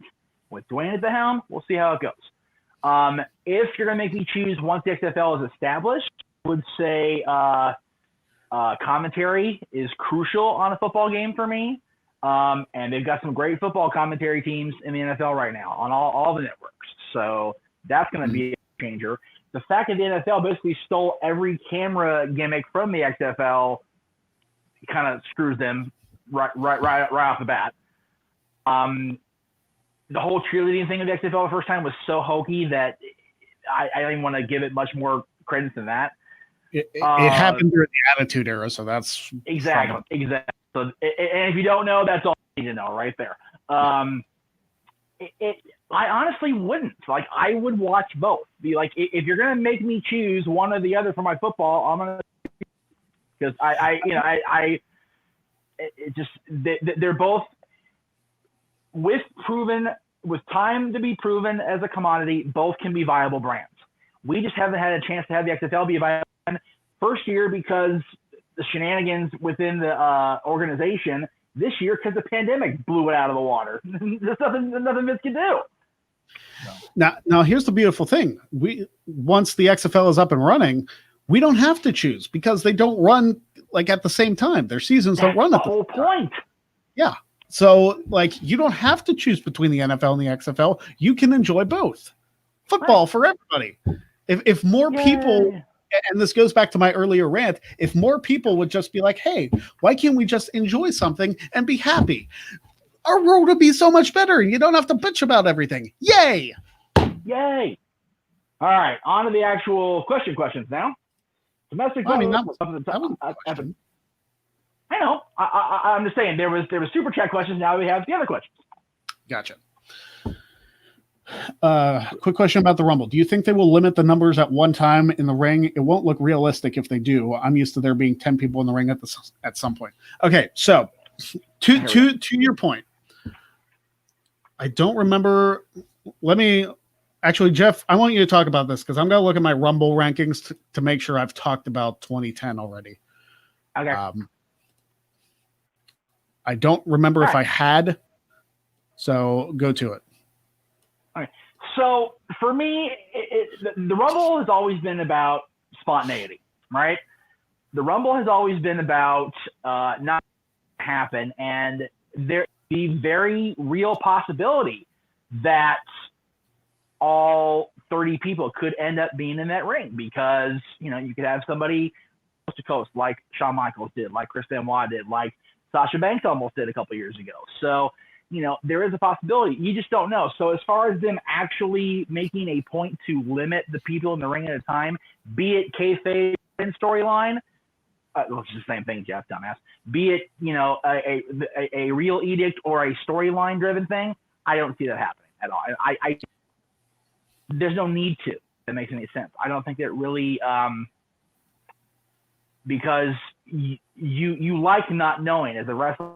With Dwayne at the helm, we'll see how it goes. If you're going to make me choose once the XFL is established, I would say commentary is crucial on a football game for me. And they've got some great football commentary teams in the NFL right now on all the networks. So that's going to be a changer. The fact that the NFL basically stole every camera gimmick from the XFL kind of screws them right off the bat. The whole cheerleading thing of the XFL the first time was so hokey that I don't even want to give it much more credence than that. It happened during the Attitude Era, so that's exactly. So, and if you don't know, that's all you need to know right there. I honestly wouldn't. Like, I would watch both. Be like, if you're gonna make me choose one or the other for my football, I'm gonna, because they're both with time to be proven as a commodity. Both can be viable brands. We just haven't had a chance to have the XFL be a viable brand. First year because the shenanigans within the organization. This year because the pandemic blew it out of the water. There's nothing Vince can do. Now here's the beautiful thing. Once the XFL is up and running, we don't have to choose because they don't run like at the same time. Their seasons don't run at the whole point. Yeah. So like you don't have to choose between the NFL and the XFL. You can enjoy both. Football for everybody. If more people, and this goes back to my earlier rant, if more people would just be like, hey, why can't we just enjoy something and be happy? our world would be so much better. You don't have to bitch about everything. Yay! Yay! All right, on to the actual questions now. Domestic. I mean, that was a question. I know. I'm just saying there was super chat questions. Now we have the other questions. Gotcha. Quick question about the Rumble. Do you think they will limit the numbers at one time in the ring? It won't look realistic if they do. I'm used to there being 10 people in the ring at some point. Okay, so to your point, I don't remember. Let me actually, Jeff, I want you to talk about this because I'm going to look at my Rumble rankings to make sure I've talked about 2010 already. Okay. I don't remember if I had, so go to it. All right. So for me, the Rumble has always been about spontaneity, right? The Rumble has always been about not happen, and there the very real possibility that all 30 people could end up being in that ring because, you know, you could have somebody coast to coast like Shawn Michaels did, like Chris Benoit did, like Sasha Banks almost did a couple years ago. So, you know, there is a possibility. You just don't know. So as far as them actually making a point to limit the people in the ring at a time, be it kayfabe storyline, which is the same thing, Jeff, dumbass. Be it, you know, a real edict or a storyline driven thing, I don't see that happening at all. I there's no need to. That makes any sense. I don't think that really, because you like not knowing as a wrestling,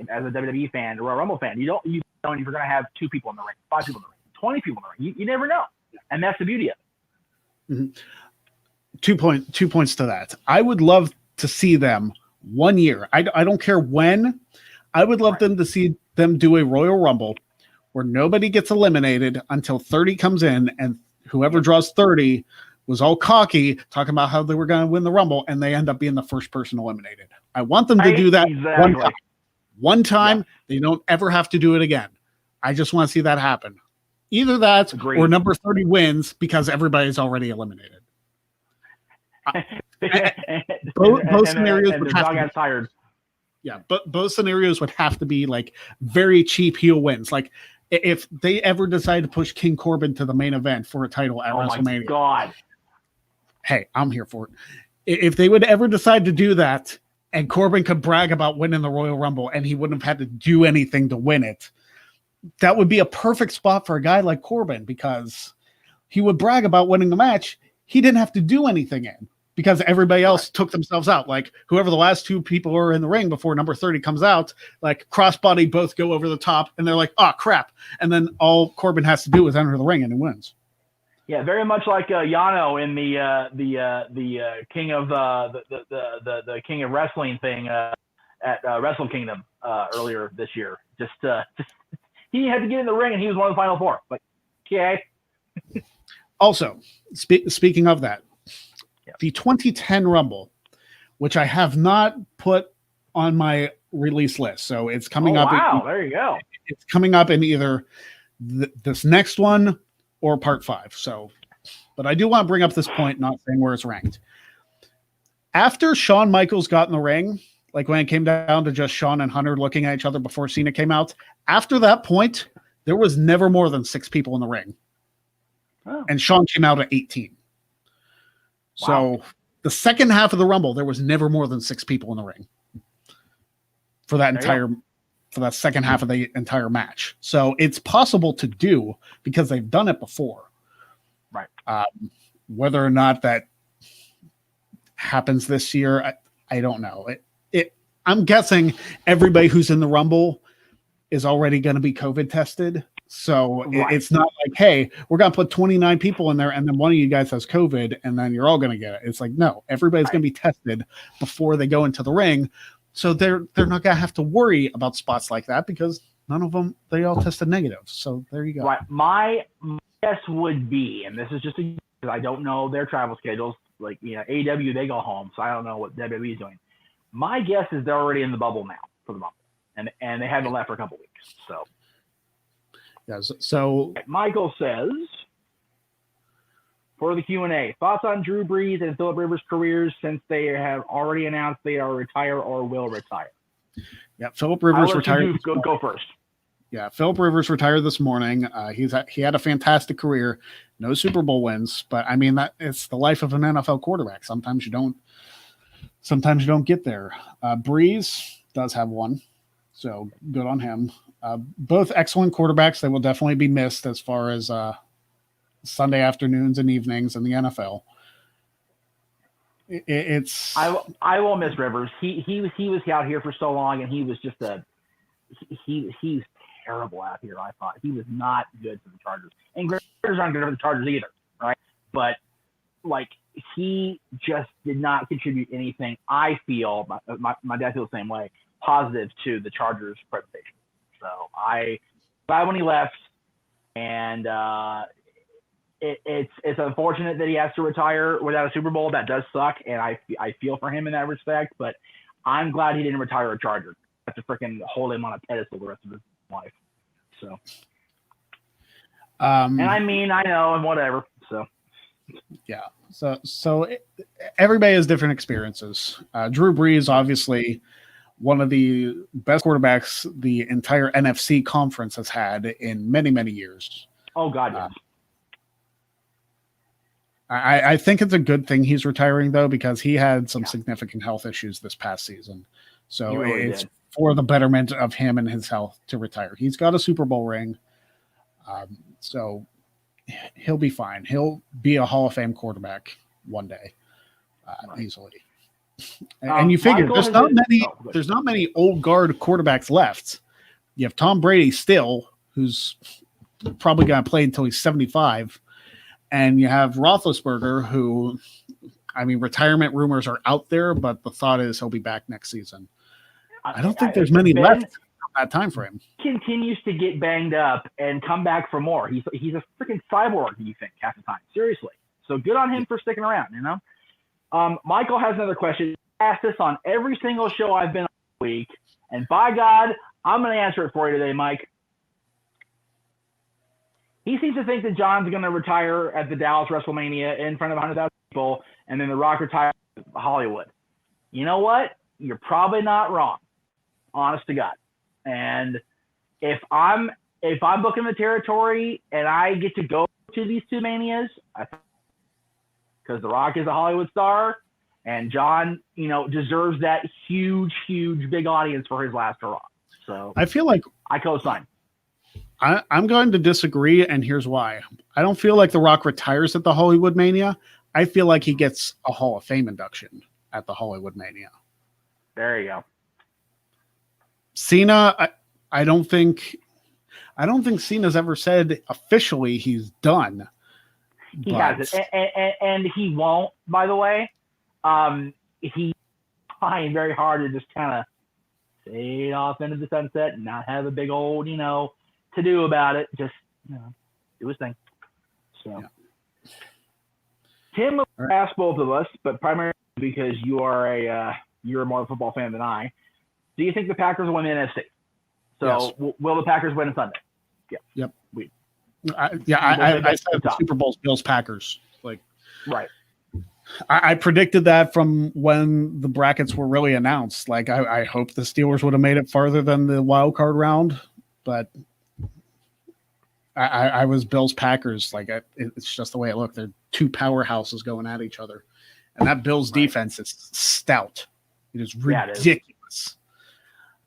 as a WWE fan or a Rumble fan. You don't know if you're going to have 2 people in the ring, 5 people in the ring, 20 people in the ring. You never know, and that's the beauty of it. Mm-hmm. 2 points to that. I would love to see them 1 year. I don't care when. I would love them to see them do a Royal Rumble where nobody gets eliminated until 30 comes in, and whoever draws 30 was all cocky, talking about how they were going to win the Rumble, and they end up being the first person eliminated. I want them to do that one time. They don't ever have to do it again. I just want to see that happen. Either that or number 30 wins because everybody's already eliminated. Both scenarios would have to be tired. Yeah, but both scenarios would have to be like very cheap heel wins. Like if they ever decide to push King Corbin to the main event for a title at WrestleMania. My God. Hey, I'm here for it. If they would ever decide to do that and Corbin could brag about winning the Royal Rumble and he wouldn't have had to do anything to win it, that would be a perfect spot for a guy like Corbin because he would brag about winning the match. He didn't have to do anything in because everybody else took themselves out. Like whoever the last 2 people are in the ring before number 30 comes out, like crossbody, both go over the top and they're like, oh crap. And then all Corbin has to do is enter the ring and he wins. Yeah, very much like Yano in the King of the King of Wrestling thing at Wrestle Kingdom earlier this year. Just he had to get in the ring and he was one of the final 4. But okay. Also, speaking of that, the 2010 Rumble, which I have not put on my release list, so it's coming up. Wow, there you go. It's coming up in either this next one or part 5. So, but I do want to bring up this point, not saying where it's ranked. After Shawn Michaels got in the ring, like when it came down to just Shawn and Hunter looking at each other before Cena came out, after that point, there was never more than 6 people in the ring. Oh. And Shawn came out at 18. Wow. So the second half of the Rumble, there was never more than 6 people in the ring for that second half of the entire match. So it's possible to do because they've done it before. Right. Whether or not that happens this year, I don't know. I'm guessing everybody who's in the Rumble is already going to be COVID tested. So it's not like, hey, we're going to put 29 people in there and then one of you guys has COVID and then you're all going to get it. It's like, no, everybody's going to be tested before they go into the ring. So they're not going to have to worry about spots like that because none of them, they all tested negative. So there you go. Right. My guess would be, and this is just because I don't know their travel schedules, like, you know, AEW, they go home. So I don't know what WWE is doing. My guess is they're already in the bubble now for the Rumble. And they haven't left for a couple weeks. So. Yeah, so Michael says, for the Q&A, thoughts on Drew Brees and Philip Rivers' careers since they have already announced they are retire or will retire. Yeah, Philip Rivers retired. Go first. Yeah, Philip Rivers retired this morning. He had a fantastic career, no Super Bowl wins, but I mean that it's the life of an NFL quarterback. Sometimes you don't get there. Breeze does have one, so good on him. Both excellent quarterbacks. They will definitely be missed as far as Sunday afternoons and evenings in the NFL. It's I will miss Rivers. He was out here for so long, and he was just he's terrible out here. I thought he was not good for the Chargers, and Rivers aren't good for the Chargers either, right? But like he just did not contribute anything. I feel my dad feels the same way. Positive to the Chargers presentation. So I glad when he left, and it's unfortunate that he has to retire without a Super Bowl. That does suck, and I feel for him in that respect. But I'm glad he didn't retire a Charger. Have to freaking hold him on a pedestal the rest of his life. So, and I mean, I know, and whatever. So, yeah. So everybody has different experiences. Drew Brees, obviously, one of the best quarterbacks the entire NFC conference has had in many, many years. Oh God, yes. I think it's a good thing he's retiring though, because he had some significant health issues this past season. So really it's for the betterment of him and his health to retire. He's got a Super Bowl ring. So he'll be fine. He'll be a Hall of Fame quarterback one day, easily. And you figure there's not many old guard quarterbacks left. You have Tom Brady still, who's probably going to play until he's 75. And you have Roethlisberger, who, I mean, retirement rumors are out there, but the thought is he'll be back next season. I don't think there's many left at that time frame. Continues to get banged up and come back for more. He's a freaking cyborg, you think, half the time. Seriously. So good on him for sticking around, you know? Michael has another question. I asked this on every single show I've been on this week, and by God, I'm going to answer it for you today, Mike. He seems to think that John's going to retire at the Dallas WrestleMania in front of 100,000 people, and then The Rock retires at Hollywood. You know what? You're probably not wrong, honest to God. And if I'm booking the territory and I get to go to these two manias, because The Rock is a Hollywood star, and John, you know, deserves that huge, huge, big audience for his last hurrah. So I feel like I co-sign. I'm going to disagree, and here's why. I don't feel like The Rock retires at the Hollywood Mania. I feel like he gets a Hall of Fame induction at the Hollywood Mania. There you go. Cena, I don't think Cena's ever said officially he's done. He hasn't, and he won't. By the way, he's trying very hard to just kind of fade off into the sunset and not have a big old, you know, to do about it. Just, you know, do his thing. So, yeah. Tim will ask both of us, but primarily because you're more of a football fan than I. Do you think the Packers will win the NFC? So, yes. Will the Packers win on Sunday? Yeah. Yep. I said the Super Bowl's Bills Packers. Like, right. I predicted that from when the brackets were really announced. Like, I hope the Steelers would have made it farther than the wild card round, but I was Bills Packers. Like, it's just the way it looked. They're two powerhouses going at each other, and that Bills defense is stout. It is ridiculous.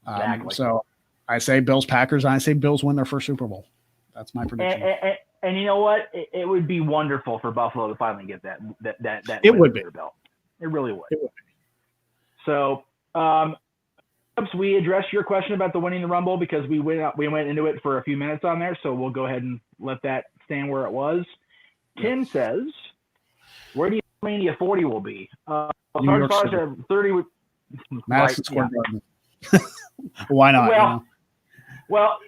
Exactly. So I say Bills Packers, and I say Bills win their first Super Bowl. That's my prediction. And you know what? It would be wonderful for Buffalo to finally get that. It would be. Belt. It really would. It would be. So, we addressed your question about the winning the Rumble because we went into it for a few minutes on there. So we'll go ahead and let that stand where it was. Tim says, "Where do you think Mania 40 will be?" New York City. 30. Madison Square Garden. Why not? Well,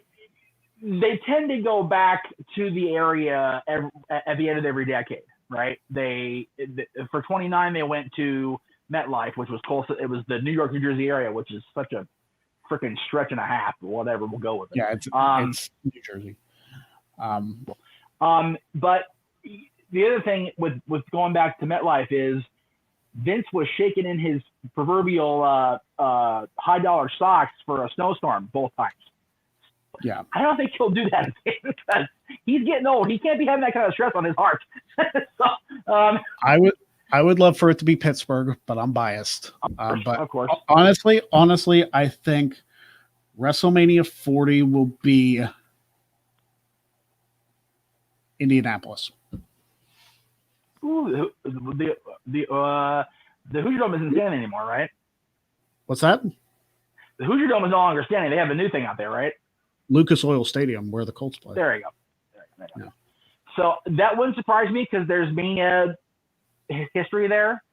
they tend to go back to the area at the end of every decade, right? For 29 they went to MetLife, which was close. It was the New York, New Jersey area, which is such a freaking stretch and a half. But whatever, we'll go with it. Yeah, it's New Jersey. But the other thing with going back to MetLife is Vince was shaking in his proverbial high dollar socks for a snowstorm both times. Yeah. I don't think he'll do that because he's getting old. He can't be having that kind of stress on his heart. So, I would love for it to be Pittsburgh, but I'm biased. But of course, honestly, I think WrestleMania 40 will be Indianapolis. ooh, the Hoosier Dome isn't standing anymore, right? What's that? The Hoosier Dome is no longer standing. They have a new thing out there, right? Lucas Oil Stadium, where the Colts play. There you go. Yeah. So that wouldn't surprise me because there's been a history there.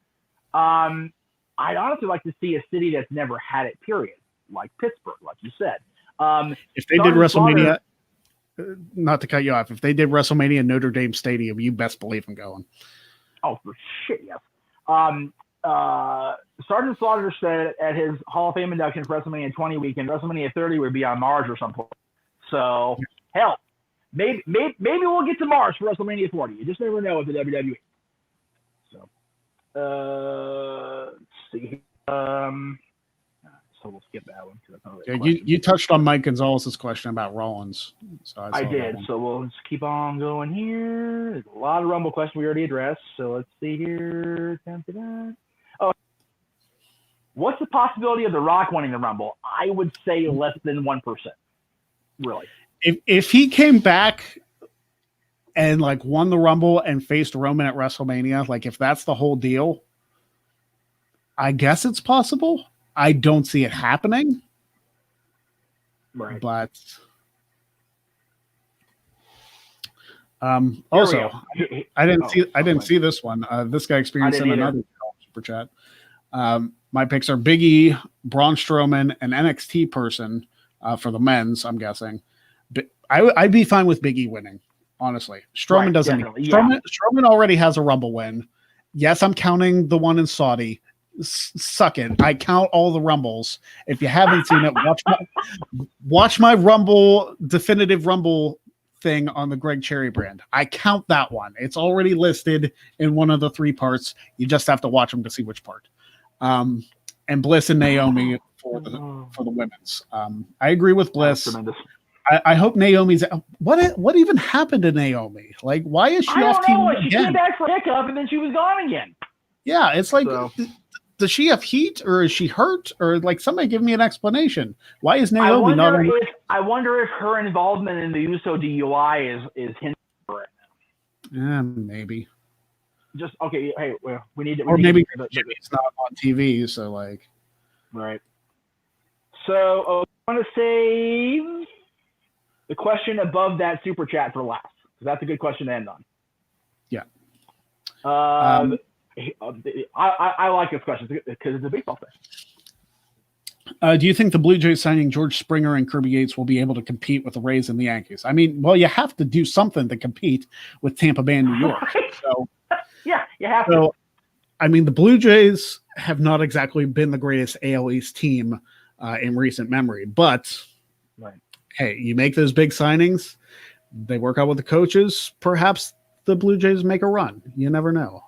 I'd honestly like to see a city that's never had it, period, like Pittsburgh, like you said. If they did WrestleMania, not to cut you off, if they did WrestleMania in Notre Dame Stadium, you best believe I'm going. Oh, for shit, yes. Sergeant Slaughter said at his Hall of Fame induction for WrestleMania 20 weekend, WrestleMania 30 would be on Mars or something. So, hell, maybe we'll get to Mars for WrestleMania 40. You just never know with the WWE. So, let's see. So we'll skip that one. You touched on Mike Gonzalez's question about Rollins. So I did. So we'll just keep on going here. There's a lot of Rumble questions we already addressed. So let's see here. Oh, what's the possibility of The Rock winning the Rumble? I would say less than 1%. Really. If he came back and like won the Rumble and faced Roman at WrestleMania, like if that's the whole deal, I guess it's possible. I don't see it happening. Right. But also I didn't see this one. This guy experienced in another super chat. My picks are Big E, Braun Strowman, an NXT person for the men's, I'm guessing. But I'd be fine with Big E winning, honestly. Strowman doesn't need Strowman already has a Rumble win. Yes, I'm counting the one in Saudi. Suck it. I count all the Rumbles. If you haven't seen it, watch my Rumble definitive Rumble thing on the Greg Cherry brand. I count that one. It's already listed in one of the 3 parts. You just have to watch them to see which part. And Bliss and Naomi for the women's. I agree with Bliss. I hope Naomi's. What even happened to Naomi? Like, why is she off TV again? She came back for hiccup and then she was gone again. Yeah, it's like. Does she have heat, or is she hurt, or like somebody give me an explanation? Why is Naomi not? I wonder if her involvement in the Uso DUI is hindered right now. Yeah, maybe. Just okay. Hey, well, we need to. Or maybe it's not on TV, so like. Right. So I want to save the question above that super chat for last, because that's a good question to end on. Yeah. I like this question because it's a baseball thing. Do you think the Blue Jays signing George Springer and Kirby Yates will be able to compete with the Rays and the Yankees? I mean, well, you have to do something to compete with Tampa Bay and New York. So, yeah, you have to. I mean, the Blue Jays have not exactly been the greatest AL East team in recent memory, but hey, you make those big signings, they work out with the coaches, perhaps the Blue Jays make a run. You never know.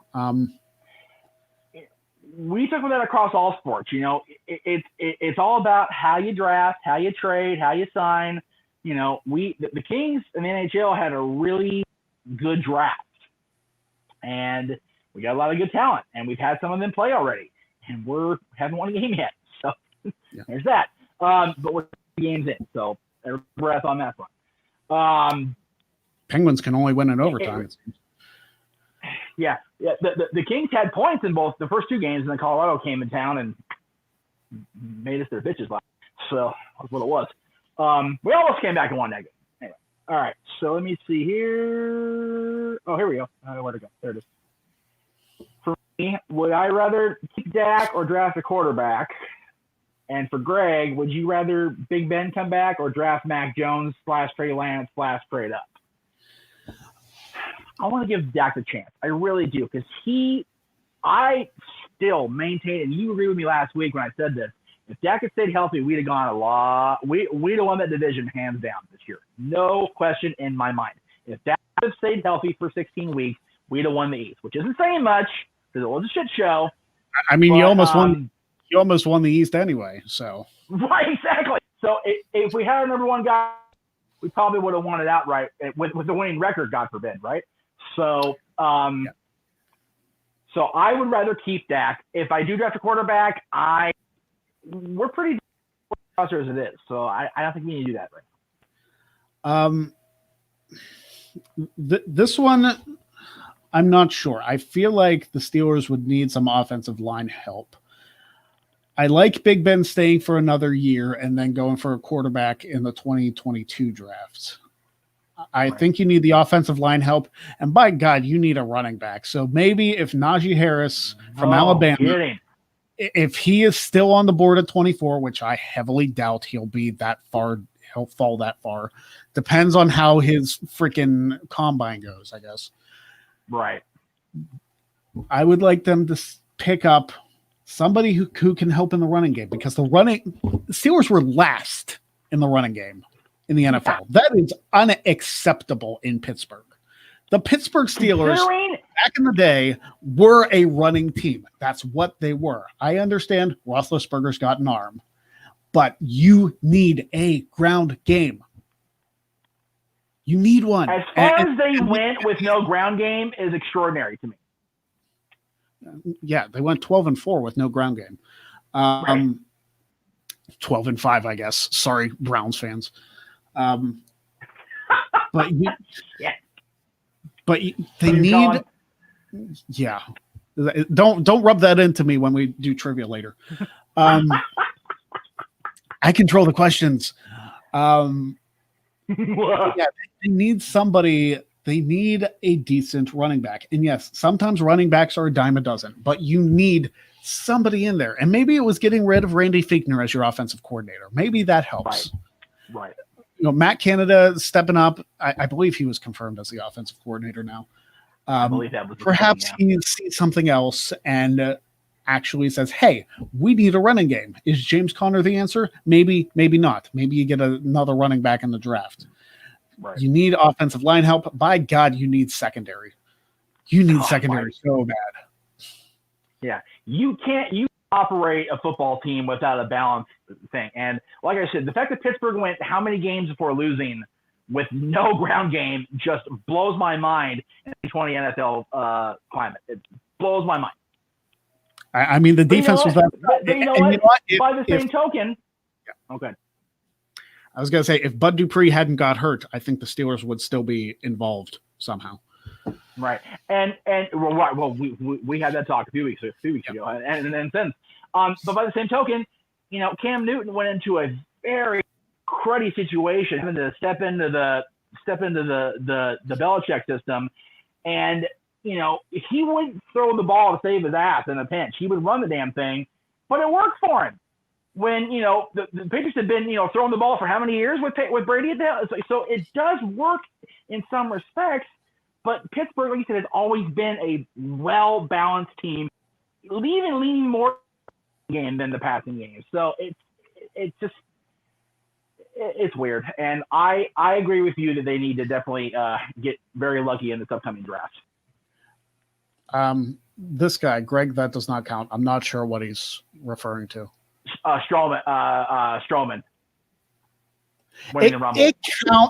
We talk about that across all sports. You know, it's all about how you draft, how you trade, how you sign. You know, the Kings in the NHL had a really good draft, and we got a lot of good talent, and we've had some of them play already, and haven't won a game yet. So there's that. But we're 2 games in, so every breath on that front. Penguins can only win in overtime. It seems. Yeah. The Kings had points in both the first 2 games, and then Colorado came in town and made us their bitches last. So that's what it was. We almost came back and won that game. Anyway, all right. So let me see here. Oh, here we go. Where'd it go? There it is. For me, would I rather keep Dak or draft a quarterback? And for Greg, would you rather Big Ben come back or draft Mac Jones / Trey Lance / trade up? I want to give Dak a chance. I really do, because I still maintain, and you agreed with me last week when I said this, if Dak had stayed healthy, we'd have gone a lot. We'd have won that division hands down this year. No question in my mind. If Dak had stayed healthy for 16 weeks, we'd have won the East, which isn't saying much because it was a shit show. I mean, you almost won. You almost won the East anyway. So right, exactly. So if we had our number 1 guy we probably would have won it outright with the winning record, God forbid, right? So, so I would rather keep Dak. If I do draft a quarterback, we're pretty roster as it is, so I don't think we need to do that right now. This one, I'm not sure. I feel like the Steelers would need some offensive line help. I like Big Ben staying for another year and then going for a quarterback in the 2022 draft. I think you need the offensive line help, and by God, you need a running back. So maybe if Najee Harris from Alabama, if he is still on the board at 24, which I heavily doubt he'll be that far, he'll fall that far. Depends on how his freaking combine goes, I guess. Right. I would like them to pick up somebody who can help in the running game, because the Steelers were last in the running game in the NFL. That is unacceptable in Pittsburgh. The Pittsburgh Steelers back in the day were a running team. That's what they were. I understand Roethlisberger's got an arm, but you need a ground game. You need one. As far as they went with no ground game is extraordinary to me. Yeah, they went 12-4 with no ground game. 12-5, I guess. Sorry, Browns fans. But they need. Yeah, don't rub that into me when we do trivia later. I control the questions. Yeah, they need somebody. They need a decent running back. And yes, sometimes running backs are a dime a dozen, but you need somebody in there. And maybe it was getting rid of Randy Fichtner as your offensive coordinator. Maybe that helps. Right. You know, Matt Canada stepping up. I believe he was confirmed as the offensive coordinator now. I believe that was perhaps he sees something else and actually says, hey, we need a running game. Is James Conner the answer? Maybe, maybe not. Maybe you get another running back in the draft. Right. You need offensive line help. By God, you need secondary. You need secondary so bad. Yeah. You operate a football team without a balanced thing. And like I said, the fact that Pittsburgh went how many games before losing with no ground game just blows my mind in the 20 NFL climate. It blows my mind. I mean, the defense was that. By the same token. Yeah. Okay. I was going to say, if Bud Dupree hadn't got hurt, I think the Steelers would still be involved somehow. Right. And well, we had that talk a few weeks ago, and then since. But by the same token, you know, Cam Newton went into a very cruddy situation, having to step into the Belichick system, and you know, he wouldn't throw the ball to save his ass in a pinch. He would run the damn thing, but it worked for him. When, you know, the Patriots have been, you know, throwing the ball for how many years with Brady at that? So it does work in some respects, but Pittsburgh, like you said, has always been a well-balanced team, leaning more game than the passing game. So it's weird. And I agree with you that they need to definitely get very lucky in this upcoming draft. This guy, Greg, that does not count. I'm not sure what he's referring to. Strowman. Winning the Rumble.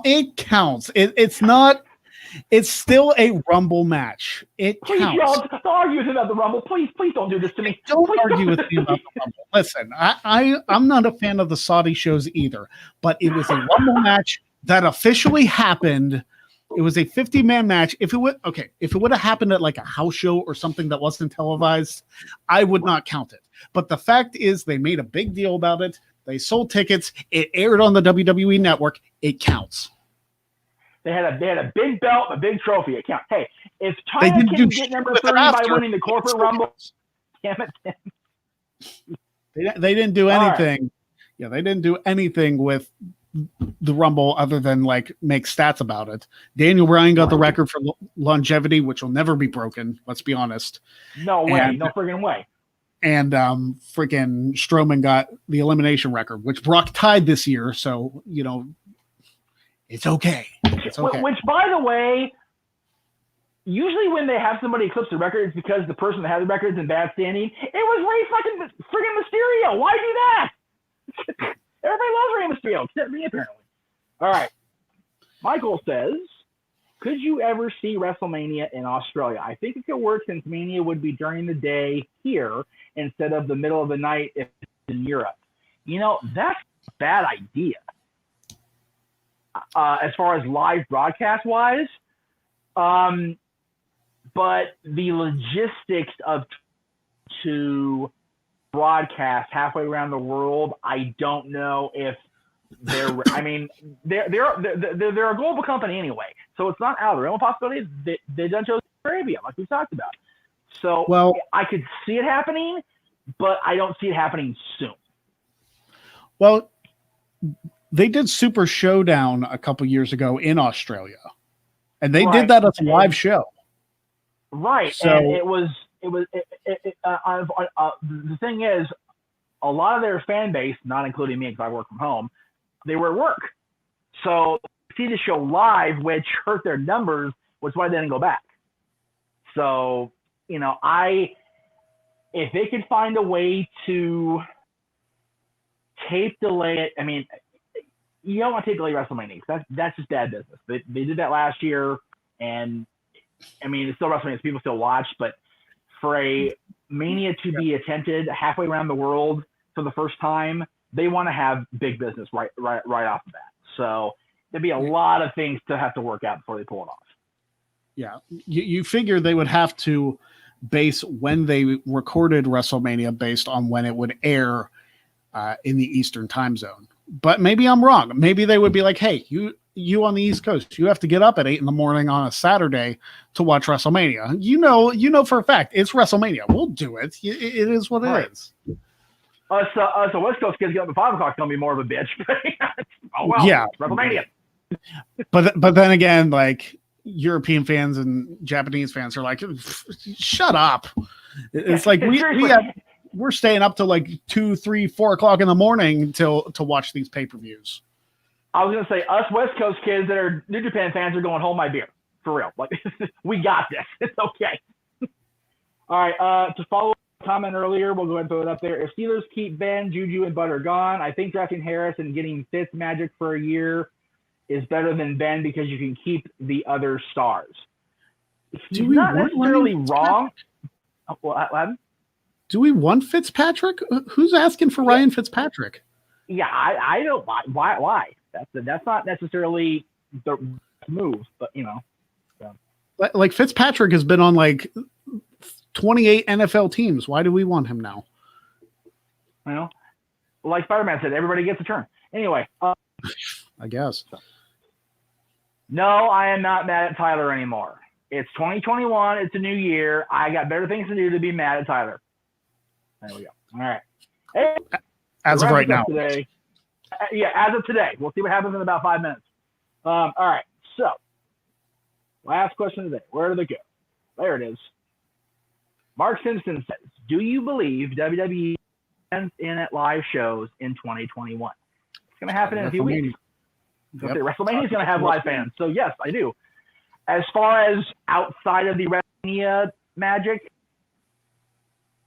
It counts. It's not. It's still a Rumble match. It counts. Please don't argue with me about the Rumble. Please don't do this to me. Don't argue with me about the Rumble. Listen, I'm not a fan of the Saudi shows either, but it was a Rumble match that officially happened. It was a 50-man match. If it would have happened at like a house show or something that wasn't televised, I would not count it. But the fact is, they made a big deal about it. They sold tickets. It aired on the WWE network. It counts. They had a big belt, a big trophy. It counts. Hey, if China can get number 3 by winning the corporate Rumble, damn it. They didn't do anything. Right. Yeah, they didn't do anything with the Rumble other than like make stats about it. Daniel Bryan got the record for longevity, which will never be broken. Let's be honest. No way. No friggin' way. And freaking Strowman got the elimination record, which Brock tied this year. So, you know, it's okay. It's okay. Which, by the way, usually when they have somebody eclipse the record, it's because the person that had the record is in bad standing. It was Rey friggin' Mysterio. Why do that? Everybody loves Rey Mysterio, except me, apparently. All right. Michael says, could you ever see WrestleMania in Australia? I think it could work since Mania would be during the day here instead of the middle of the night if it's in Europe. That's a bad idea. As far as live broadcast wise, but the logistics of to broadcast halfway around the world, I don't know if they're a global company anyway, so it's not out of the realm of possibility. They done chose Arabia, like we talked about. So I could see it happening, but I don't see it happening soon. Well, they did Super Showdown a couple years ago in Australia, and they did that as a live show. Right, so, and the thing is, a lot of their fan base, not including me because I work from home, they were at work. So see the show live, which hurt their numbers, which is why they didn't go back. So, if they could find a way to tape delay it, you don't want to tape delay WrestleMania. That's just bad business. They did that last year, and it's still WrestleMania, so people still watch, but for a Mania to be attempted halfway around the world for the first time, they want to have big business right off the bat. So there'd be a lot of things to have to work out before they pull it off. Yeah, you figure they would have to base when they recorded WrestleMania based on when it would air in the Eastern time zone. But maybe I'm wrong. Maybe they would be like, hey, you on the East Coast, you have to get up at 8 a.m. on a Saturday to watch WrestleMania. You know for a fact it's WrestleMania. We'll do it. It is what it is. So West Coast kids get up at 5 o'clock. Gonna be more of a bitch. Oh well, yeah, WrestleMania. But then again, like European fans and Japanese fans are like, shut up. It's like we're staying up to like 2, 3, 4 o'clock in the morning to watch these pay-per-views. I was gonna say us West Coast kids that are New Japan fans are going, hold my beer for real. Like we got this. It's okay. All right. To follow up a comment earlier, we'll go ahead and throw it up there. If Steelers keep Ben, Juju, and Butter gone, I think drafting Harris and getting Fitz Magic for a year is better than Ben because you can keep the other stars. He's not necessarily wrong. Do we want Fitzpatrick? Who's asking for Ryan Fitzpatrick? Yeah, I don't. Why? That's not necessarily the move, but So. Like Fitzpatrick has been on like 28 NFL teams. Why do we want him now? Well, like Spider-Man said, everybody gets a turn. Anyway, I guess. No, I am not mad at Tyler anymore. It's 2021. It's a new year. I got better things to do to be mad at Tyler. There we go. All right. Hey, as of right now. Today. Yeah, as of today. We'll see what happens in about 5 minutes. All right. So, last question of the day. Where did it go? There it is. Mark Simpson says, do you believe WWE ends in at live shows in 2021? It's going to happen in a few weeks. Yep. WrestleMania is going to have live fans. So, yes, I do. As far as outside of the WrestleMania magic,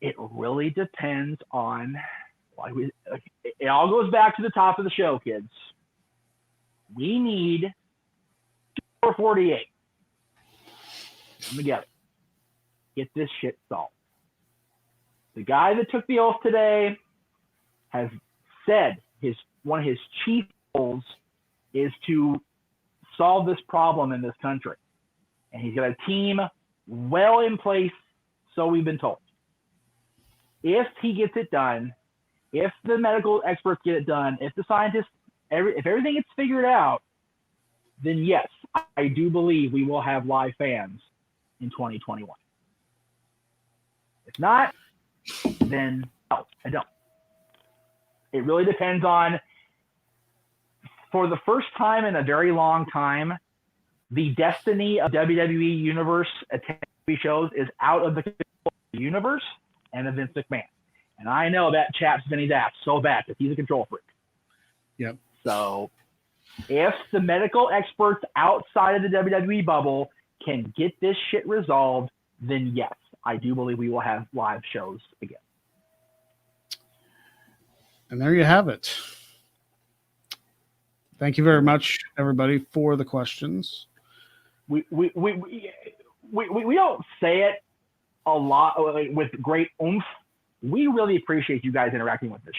it really depends on it all goes back to the top of the show, kids. We need 448. Let me get it. Get this shit solved. The guy that took the oath today has said one of his chief goals is to solve this problem in this country. And he's got a team well in place, so we've been told. If he gets it done, if the medical experts get it done, if the scientists, if everything gets figured out, then yes, I do believe we will have live fans in 2021. If not, then no, I don't. It really depends on, for the first time in a very long time, the destiny of WWE Universe TV shows is out of the universe and of Vince McMahon. And I know that chaps Vinny's ass so bad because he's a control freak. Yep. So if the medical experts outside of the WWE bubble can get this shit resolved, then yes, I do believe we will have live shows again. And there you have it. Thank you very much, everybody, for the questions. We don't say it a lot with great oomph. We really appreciate you guys interacting with us.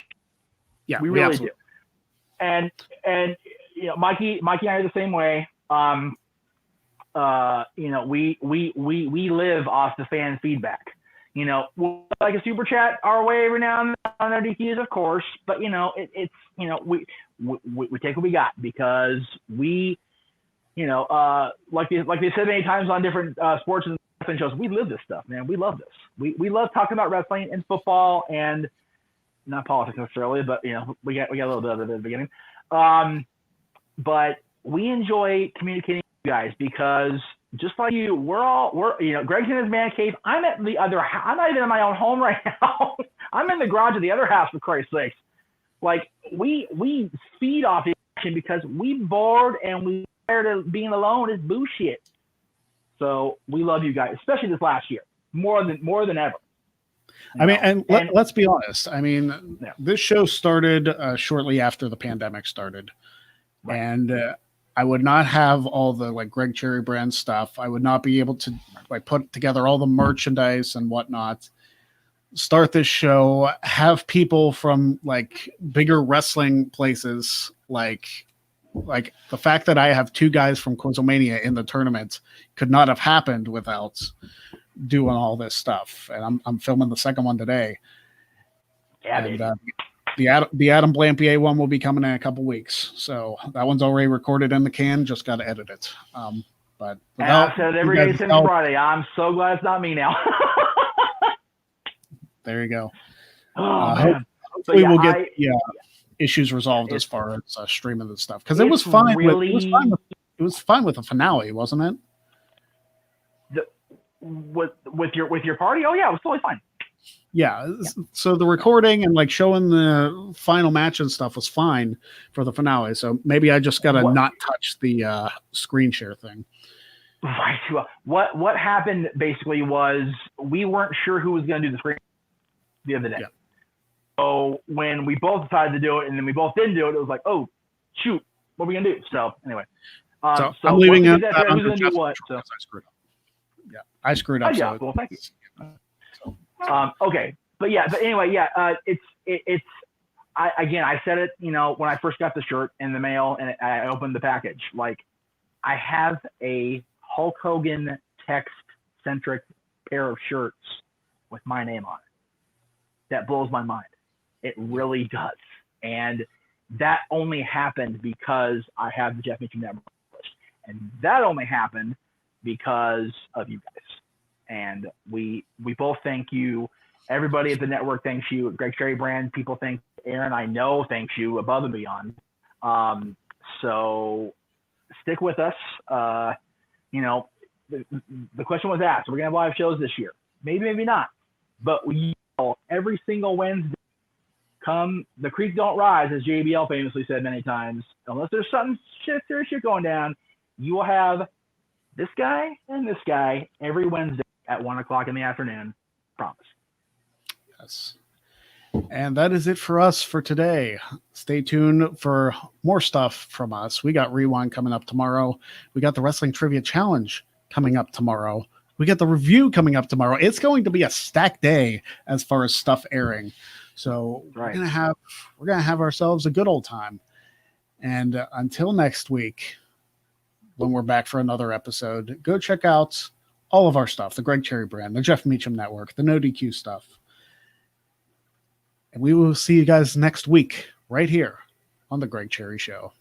Yeah, we really do. And you know, Mikey and I are the same way. You know, we live off the fan feedback. You know, we'll like a super chat our way every now and then on our DQs, of course, but you know, it's you know, we take what we got because we, you know, like they said many times on different sports and wrestling shows, we live this stuff, man. We love this. We love talking about wrestling and football and not politics necessarily, but you know, we got a little bit of it at the beginning. But we enjoy communicating with you guys because just like you, we're you know, Greg's in his man cave. I'm at the other house. I'm not even in my own home right now. I'm in the garage of the other house, for Christ's sakes. Like we feed off the action because we bored and we tired of being alone is bullshit. So we love you guys, especially this last year, more than ever. I mean, and let's be honest. I mean, this show started shortly after the pandemic started, right. And I would not have all the like Greg Cherry brand stuff. I would not be able to like put together all the merchandise and whatnot. Start this show, have people from like bigger wrestling places, like the fact that I have two guys from Quinzlemania in the tournament could not have happened without doing all this stuff. And I'm filming the second one today. Yeah, and, the Adam Blampier one will be coming in a couple weeks. So that one's already recorded in the can. Just got to edit it. But I've said it every day since Friday. I'm so glad it's not me now. There you go. Hopefully we'll get issues resolved as far as streaming the stuff because it was fine. It was fine with the finale, wasn't it? With your party? Oh yeah, it was totally fine. Yeah. So the recording and like showing the final match and stuff was fine for the finale. So maybe I just gotta not touch the screen share thing. Right. What happened basically was we weren't sure who was going to do the screen the other day. Yeah. So when we both decided to do it and then we both didn't do it, it was like, oh shoot, what are we gonna do? So anyway, so I'm leaving it. Who's gonna do what? So I screwed up. Yeah, I screwed up. Yeah. Well, thank you. Okay, but anyway, it's I said it, you know, when I first got the shirt in the mail and I opened the package, like I have a Hulk Hogan text centric pair of shirts with my name on it. That blows my mind. It really does. And that only happened because I have the Jeff Mitchum Network. And that only happened because of you guys. And we both thank you. Everybody at the network thanks you. Greg Cherry Brand, people thank Aaron, I know, thanks you above and beyond. So stick with us. You know, the question was asked, we're going to have live shows this year. Maybe, maybe not. But we every single Wednesday, come the creek don't rise, as JBL famously said many times, unless there's something serious shit going down, you will have this guy and this guy every Wednesday at 1:00 in the afternoon. Promise. Yes. And that is it for us for today. Stay tuned for more stuff from us. We got Rewind coming up tomorrow. We got the Wrestling Trivia Challenge coming up tomorrow. We got the review coming up tomorrow. It's going to be a stacked day as far as stuff airing. So we're gonna have ourselves a good old time. And until next week, when we're back for another episode, go check out all of our stuff, the Greg Cherry Brand, the Jeff Meacham Network, the No DQ stuff. And we will see you guys next week right here on the Greg Cherry Show.